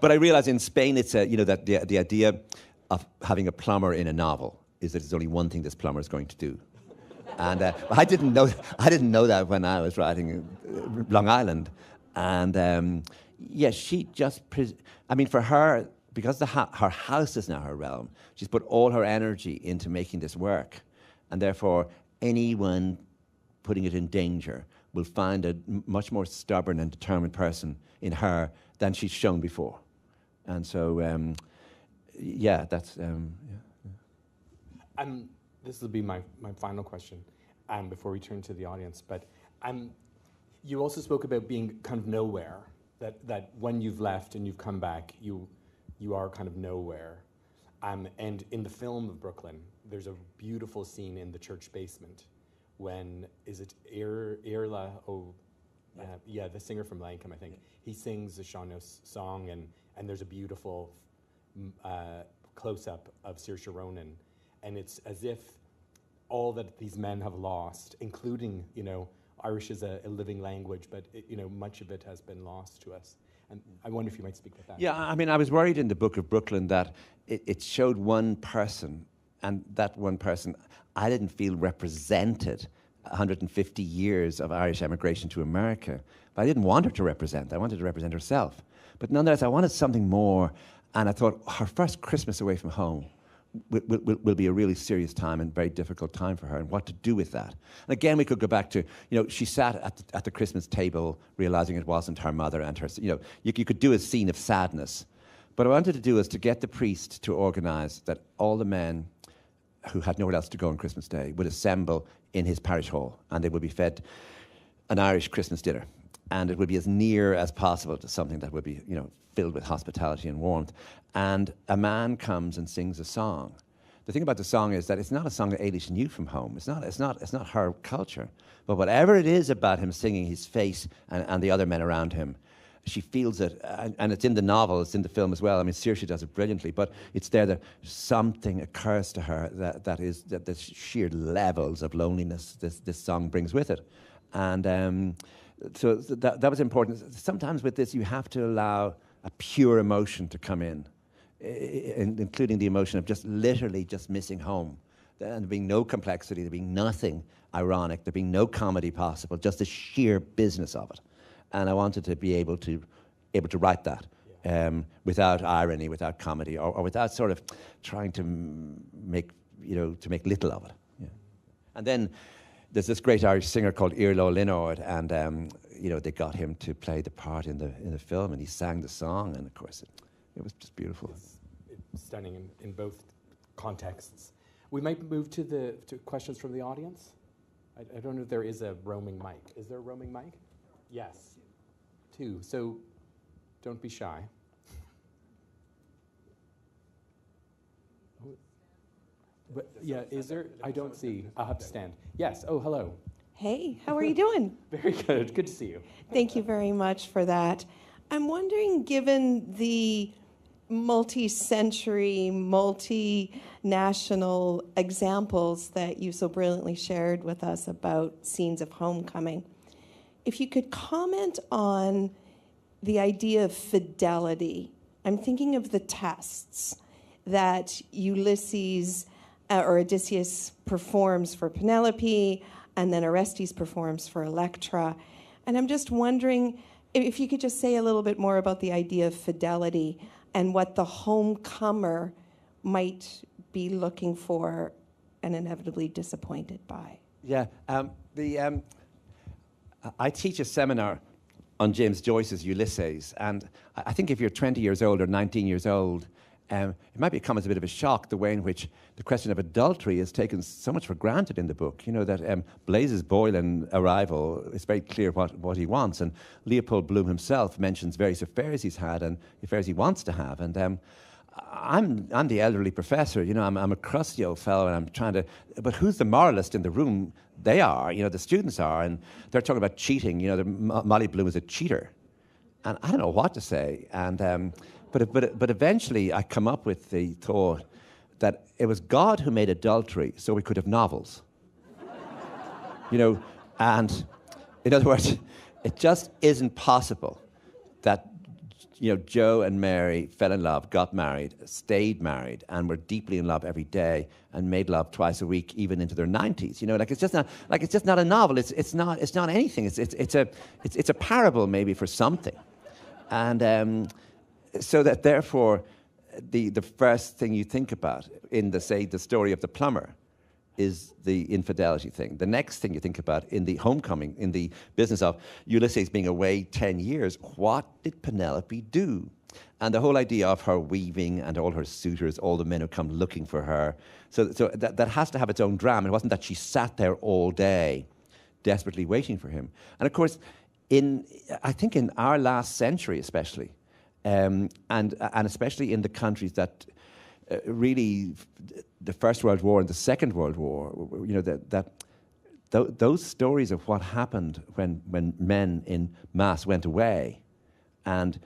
But I realized in Spain, it's that the idea of having a plumber in a novel is that there's only one thing this plumber is going to do. And I didn't know that when I was writing Long Island. And she just, for her, because her house is now her realm, she's put all her energy into making this work. And therefore, anyone putting it in danger will find a much more stubborn and determined person in her than she's shown before. And so, that's... This will be my final question before we turn to the audience. But you also spoke about being kind of nowhere, that when you've left and you've come back, you are kind of nowhere. And in the film of Brooklyn, there's a beautiful scene in the church basement when, is it Irla? The singer from Lankham, I think. He sings the Seanos song, and there's a beautiful close-up of Saoirse Ronan. And it's as if all that these men have lost, including, Irish is a living language, but much of it has been lost to us. And I wonder if you might speak about that. Yeah, I was worried in the Book of Brooklyn that it showed one person, and that one person, I didn't feel represented 150 years of Irish emigration to America. But I didn't want her to represent. I wanted to represent herself. But nonetheless, I wanted something more, and I thought her first Christmas away from home will be a really serious time and very difficult time for her, and what to do with that. And again, we could go back to, she sat at the Christmas table realizing it wasn't her mother, and her, you could do a scene of sadness. But what I wanted to do is to get the priest to organize that all the men who had nowhere else to go on Christmas Day would assemble in his parish hall, and they would be fed an Irish Christmas dinner. And it would be as near as possible to something that would be, filled with hospitality and warmth. And a man comes and sings a song. The thing about the song is that it's not a song that Eilish knew from home. It's not her culture. But whatever it is about him singing, his face and the other men around him, she feels it, and it's in the novel, it's in the film as well. I mean, Saoirse does it brilliantly, but it's there that something occurs to her that the sheer levels of loneliness this song brings with it. And so that was important. Sometimes with this, you have to allow a pure emotion to come in, including the emotion of just literally just missing home. And there being no complexity, there being nothing ironic, there being no comedy possible, just the sheer business of it. And I wanted to be able to write that without irony, without comedy, or without sort of trying to make little of it. Yeah. And then there's this great Irish singer called Iarla Linord, and they got him to play the part in the film, and he sang the song, and of course it was just beautiful. It's stunning in both contexts. We might move to questions from the audience. I don't know if there is a roaming mic. Is there a roaming mic? Yes. 2. So don't be shy. But yeah, is there? I don't see. I'll have to stand. Yes. Oh, hello. Hey, how are you doing? Very good. Good to see you. Thank you very much for that. I'm wondering, given the multi-century, multinational examples that you so brilliantly shared with us about scenes of homecoming, if you could comment on the idea of fidelity. I'm thinking of the tests that Ulysses or Odysseus performs for Penelope, and then Orestes performs for Electra. And I'm just wondering if you could just say a little bit more about the idea of fidelity and what the homecomer might be looking for and inevitably disappointed by. Yeah, I teach a seminar on James Joyce's Ulysses, and I think if you're 20 years old or 19 years old, it might become as a bit of a shock the way in which the question of adultery is taken so much for granted in the book. You know, that Blaise's Boylan arrival, it's very clear what he wants, and Leopold Bloom himself mentions various affairs he's had and affairs he wants to have. And I'm the elderly professor, you know, I'm a crusty old fellow, and I'm trying to, but who's the moralist in the room? They are, you know, the students are, and they're talking about cheating. You know, Molly Bloom is a cheater. And I don't know what to say. And but eventually I come up with the thought that it was God who made adultery so we could have novels. You know, and in other words, it just isn't possible that, you know, Joe and Mary fell in love, got married, stayed married, and were deeply in love every day, and made love twice a week, even into their 90s. You know, like it's just not a novel. It's not anything. It's a parable maybe for something, and so that therefore, the first thing you think about in the story of the plumber is the infidelity thing. The next thing you think about in the homecoming, in the business of Ulysses being away 10 years, what did Penelope do? And the whole idea of her weaving and all her suitors, all the men who come looking for her. So that has to have its own drama. It wasn't that she sat there all day desperately waiting for him. And of course, I think in our last century especially, and especially in the countries that really, the First World War and the Second World War, you know, those stories of what happened when men in mass went away, and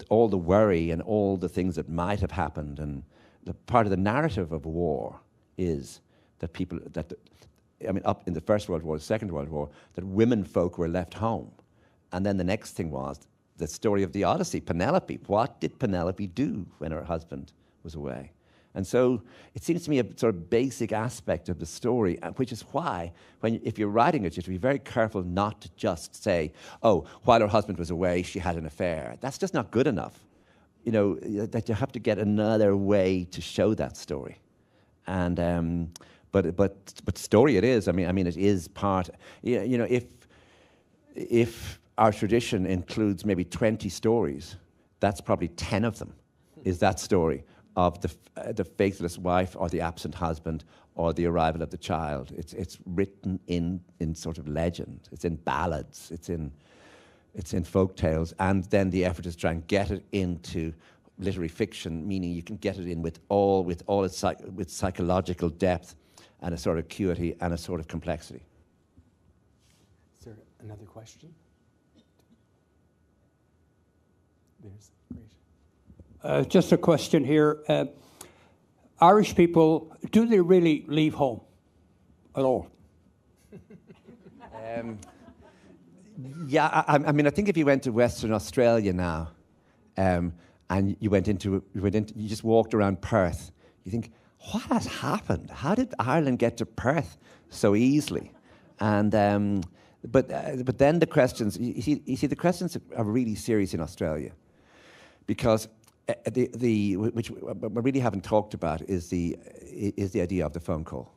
all the worry and all the things that might have happened, and the part of the narrative of war is that up in the First World War, the Second World War, that women folk were left home, and then the next thing was the story of the Odyssey, Penelope. What did Penelope do when her husband was away? And so it seems to me a sort of basic aspect of the story, which is why, if you're writing it, you have to be very careful not to just say, oh, while her husband was away, she had an affair. That's just not good enough. You know, that you have to get another way to show that story. And but story it is. I mean, it is part. You know, if our tradition includes maybe 20 stories, that's probably 10 of them is that story of the faithless wife or the absent husband or the arrival of the child. It's written in sort of legend. It's in ballads. It's in folk tales. And then the effort is to try and get it into literary fiction, meaning you can get it in with psychological depth and a sort of acuity and a sort of complexity. Is there another question? There's great. Just a question here. Irish people, do they really leave home at all? Yeah, I mean, I think if you went to Western Australia now, and you just walked around Perth, you think, what has happened? How did Ireland get to Perth so easily? And but then the questions, you see, the questions are really serious in Australia, because which we really haven't talked about is the idea of the phone call.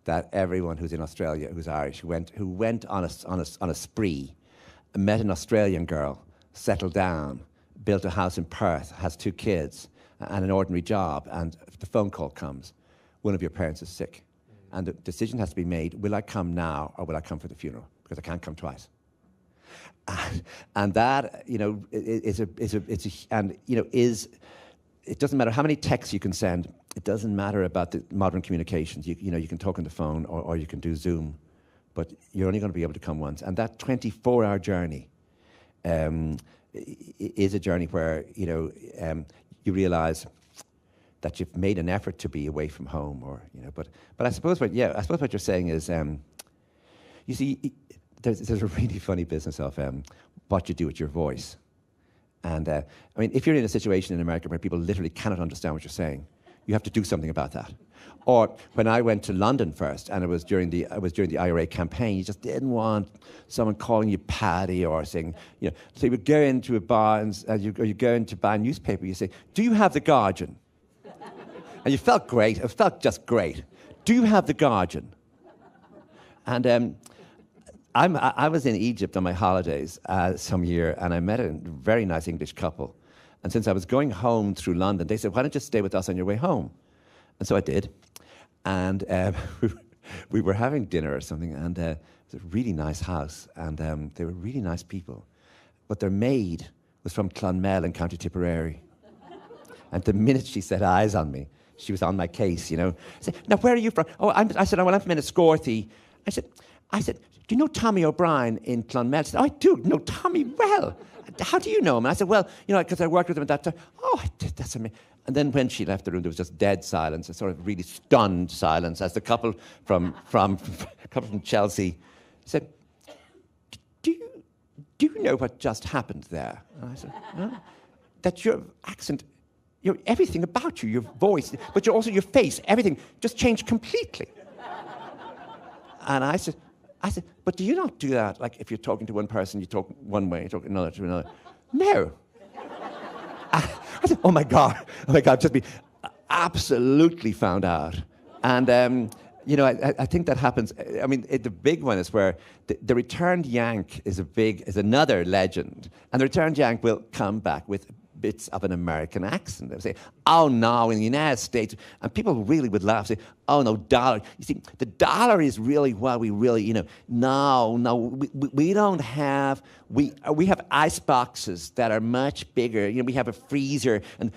That everyone who's in Australia, who's Irish, who went on a spree, met an Australian girl, settled down, built a house in Perth, has 2 kids, and an ordinary job, and the phone call comes, one of your parents is sick, and the decision has to be made: will I come now or will I come for the funeral? Because I can't come twice. And that, you know, it doesn't matter how many texts you can send. It doesn't matter about the modern communications. You know, you can talk on the phone or you can do Zoom, but you're only going to be able to come once. And that 24-hour journey is a journey where, you know, you realize that you've made an effort to be away from home, or, you know. But I suppose what you're saying is, you see, there's a really funny business of what you do with your voice. And I mean, if you're in a situation in America where people literally cannot understand what you're saying, you have to do something about that. Or when I went to London first, and it was during the IRA campaign, you just didn't want someone calling you Paddy or saying, you know. So you would go into a bar or you go in to buy a newspaper. You say, "Do you have the Guardian?" And you felt great. It felt just great. "Do you have the Guardian?" And I was in Egypt on my holidays some year, and I met a very nice English couple. And since I was going home through London, they said, "Why don't you stay with us on your way home?" And so I did. And we were having dinner or something, and it was a really nice house, and they were really nice people. But their maid was from Clonmel in County Tipperary. And the minute she set eyes on me, she was on my case, you know. I said, "Now, where are you from?" I said, "I'm from Enniscorthy." I said, "Do you know Tommy O'Brien in Clonmel?" She said, "Oh, I do know Tommy well. How do you know him?" And I said, "Well, you know, because I worked with him at that time." "Oh, I did. That's amazing." And then when she left the room, there was just dead silence, a sort of really stunned silence, as the couple from Chelsea said, Do you know what just happened there?" And I said, "No." "That your accent, everything about you, your voice, but also your face, everything just changed completely." And I said, "But do you not do that? Like, if you're talking to one person, you talk one way, you talk another to another." "No." I said, oh my God, just be absolutely found out. And, you know, I think that happens. I mean, the big one is where the returned Yank is another legend. And the returned Yank will come back with bits of an American accent. They'll say, "Oh no, in the United States," and people really would laugh, say, "Oh no, dollar." You see, the dollar is really what we really, you know, no, we don't have, we have ice boxes that are much bigger. You know, we have a freezer, and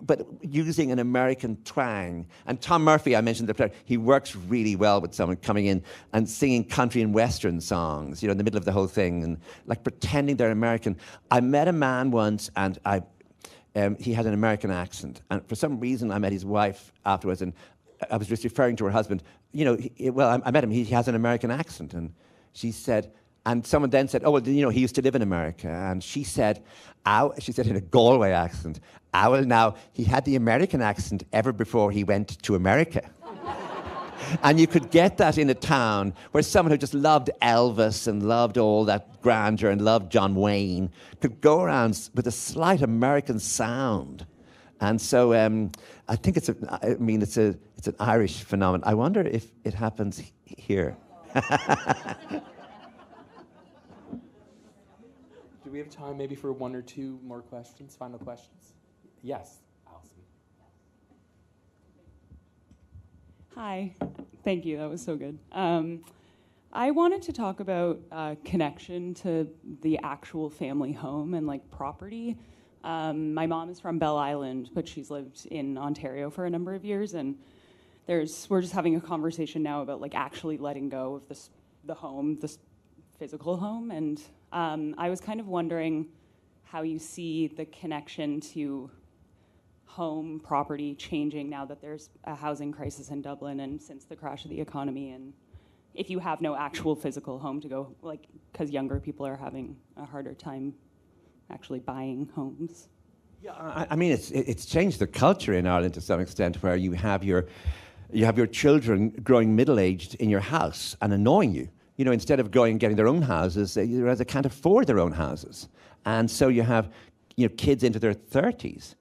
but using an American twang. And Tom Murphy, I mentioned the player, he works really well with someone coming in and singing country and western songs, you know, in the middle of the whole thing, and like pretending they're American. I met a man once, and he had an American accent, and for some reason I met his wife afterwards, and I was just referring to her husband. You know, I met him. He has an American accent, and she said. And someone then said, "Oh, well, you know, he used to live in America." And she said in a Galway accent, "Well, now, he had the American accent ever before he went to America." And you could get that in a town where someone who just loved Elvis and loved all that grandeur and loved John Wayne could go around with a slight American sound. And so I think it's an Irish phenomenon. I wonder if it happens here. Do we have time maybe for one or two more questions, final questions? Yes, Alison. Hi, thank you, that was so good. I wanted to talk about connection to the actual family home and like property. My mom is from Belle Island, but she's lived in Ontario for a number of years, and we're just having a conversation now about like actually letting go of the home, this physical home, and I was kind of wondering how you see the connection to home property changing now that there's a housing crisis in Dublin and since the crash of the economy, and if you have no actual physical home to go, like, because younger people are having a harder time actually buying homes. Yeah, I mean, it's changed the culture in Ireland to some extent, where you have your children growing middle-aged in your house and annoying you. You know, instead of going and getting their own houses, they can't afford their own houses, and so you have kids into their 30s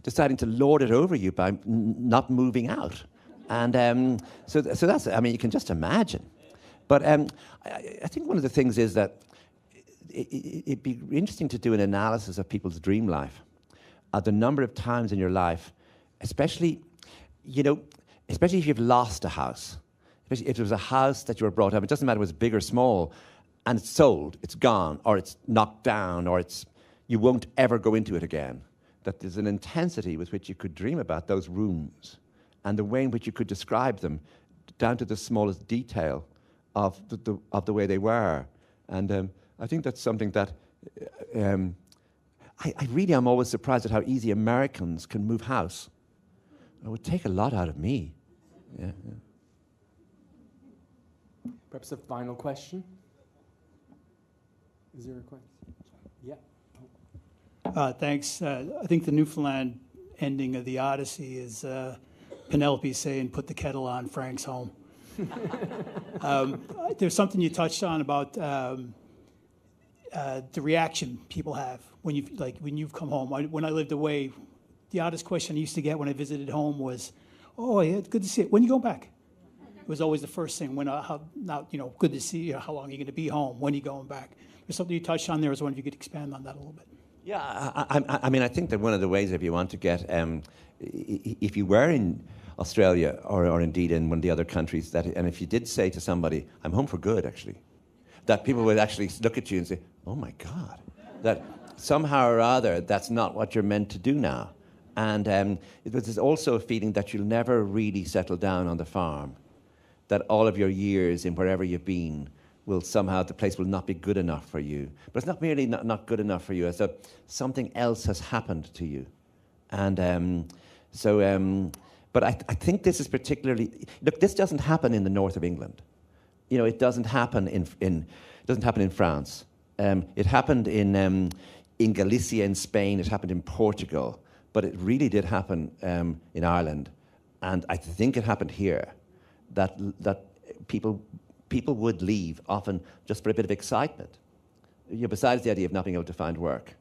deciding to lord it over you by not moving out. And so that's, I mean, you can just imagine. But I think one of the things is that it'd be interesting to do an analysis of people's dream life, the number of times in your life, especially if you've lost a house, especially if it was a house that you were brought up, it doesn't matter if it was big or small, and it's sold, it's gone, or it's knocked down, or you won't ever go into it again, that there's an intensity with which you could dream about those rooms and the way in which you could describe them down to the smallest detail of the way they were. And I think that's something that I really am always surprised at how easy Americans can move house. It would take a lot out of me. Yeah. Perhaps a final question? Is there a question? Yeah. Thanks. I think the Newfoundland ending of the Odyssey is Penelope saying, "Put the kettle on, Frank's home." There's something you touched on about the reaction people have when you've come home. When I lived away, the oddest question I used to get when I visited home was, "Oh, yeah, it's good to see you. When are you going back?" It was always the first thing. Good to see you. How long are you going to be home? When are you going back? There's something you touched on there. I was wondering if you could expand on that a little bit. Yeah, I mean, I think that one of the ways, if you want to get, if you were in Australia or indeed in one of the other countries, and if you did say to somebody, "I'm home for good," actually, that people would actually look at you and say, "Oh my God," that somehow or other that's not what you're meant to do now. And there's also a feeling that you'll never really settle down on the farm, that all of your years in wherever you've been the place will not be good enough for you. But it's not merely not good enough for you, as though something else has happened to you. And but I think this is particularly, look, this doesn't happen in the north of England. It doesn't happen in France. It happened in Galicia in Spain. It happened in Portugal. But it really did happen in Ireland, and I think it happened here. That people would leave often just for a bit of excitement. Besides the idea of not being able to find work.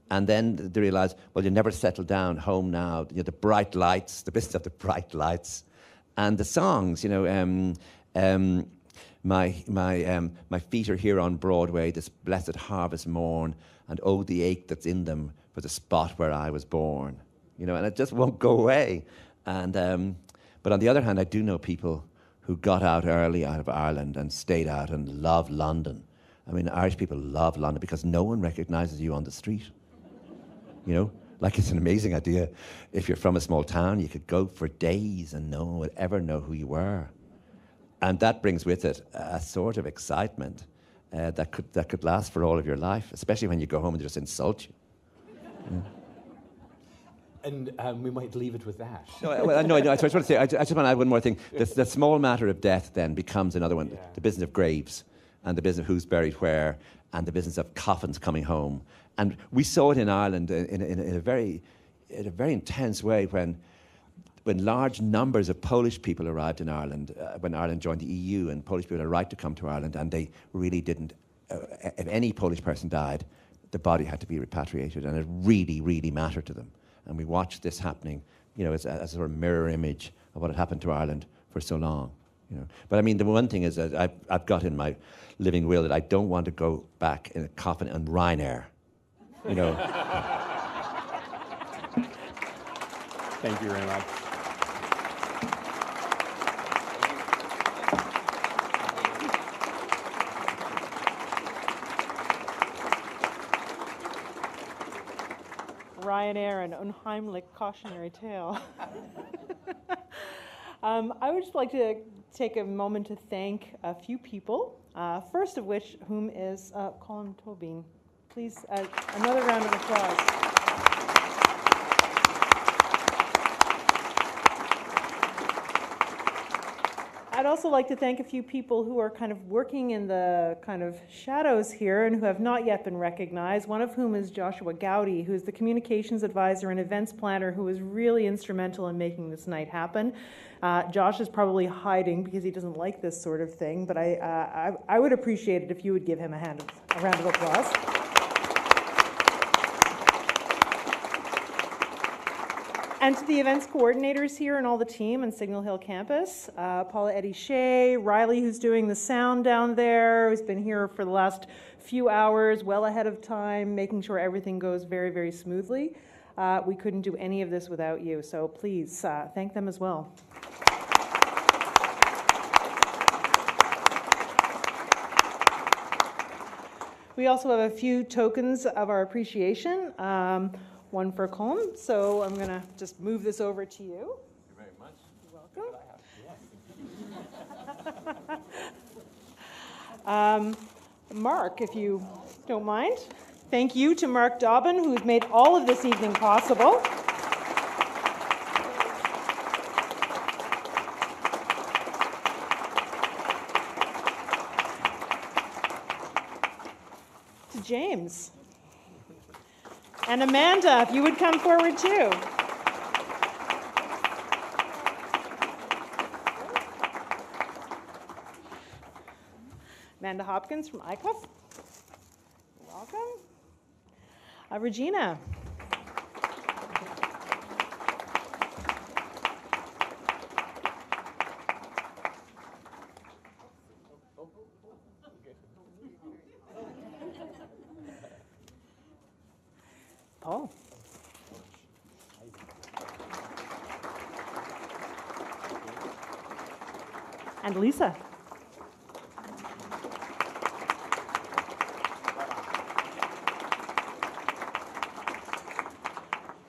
And then they realize, well, you never settle down home now. The bright lights, the business of the bright lights. And the songs, my feet are here on Broadway, this blessed harvest morn, and oh, the ache that's in them for the spot where I was born. And it just won't go away. And but on the other hand, I do know people who got out early out of Ireland and stayed out and love London. I mean, Irish people love London because no one recognises you on the street. Like, it's an amazing idea. If you're from a small town, you could go for days and no one would ever know who you were. And that brings with it a sort of excitement that could last for all of your life, especially when you go home and they just insult you. Yeah. And we might leave it with that. No, I just want to say, I just want to add one more thing. The small matter of death then becomes another one. Yeah. The business of graves, and the business of who's buried where, and the business of coffins coming home. And we saw it in Ireland in a very intense way when large numbers of Polish people arrived in Ireland, when Ireland joined the EU, and Polish people had a right to come to Ireland, and they really didn't. If any Polish person died, the body had to be repatriated, and it really, really mattered to them. And we watched this happening, as a sort of mirror image of what had happened to Ireland for so long. But I mean, the one thing is that I've got in my living will that I don't want to go back in a coffin on Ryanair. Thank you very much. Ryanair, an unheimlich cautionary tale. I would just like to take a moment to thank a few people, first of whom is Colm Tóibín. Please, another round of applause. I'd also like to thank a few people who are kind of working in the kind of shadows here and who have not yet been recognized, one of whom is Joshua Gowdy, who is the communications advisor and events planner who was really instrumental in making this night happen. Josh is probably hiding because he doesn't like this sort of thing, but I would appreciate it if you would give him a round of applause. And to the events coordinators here and all the team on Signal Hill campus, Paula Eddy Shea, Riley, who's doing the sound down there, who's been here for the last few hours, well ahead of time, making sure everything goes very, very smoothly. We couldn't do any of this without you, so please thank them as well. We also have a few tokens of our appreciation. One for Colm, so I'm going to just move this over to you. Thank you very much. You're welcome. Mark, if you don't mind. Thank you to Mark Dobbin, who's made all of this evening possible. To James. And Amanda, if you would come forward too. Amanda Hopkins from ICUF. You're welcome. Regina. Paul. And Lisa.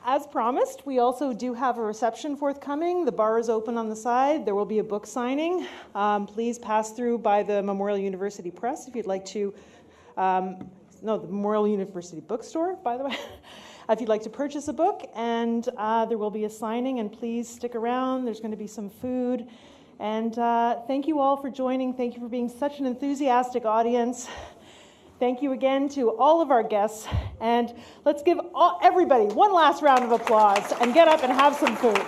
As promised, we also do have a reception forthcoming. The bar is open on the side. There will be a book signing. Please pass through by the Memorial University Press if you'd like to, the Memorial University Bookstore, by the way, if you'd like to purchase a book. And there will be a signing, and please stick around. There's going to be some food. And thank you all for joining. Thank you for being such an enthusiastic audience. Thank you again to all of our guests, and let's give everybody one last round of applause and get up and have some food.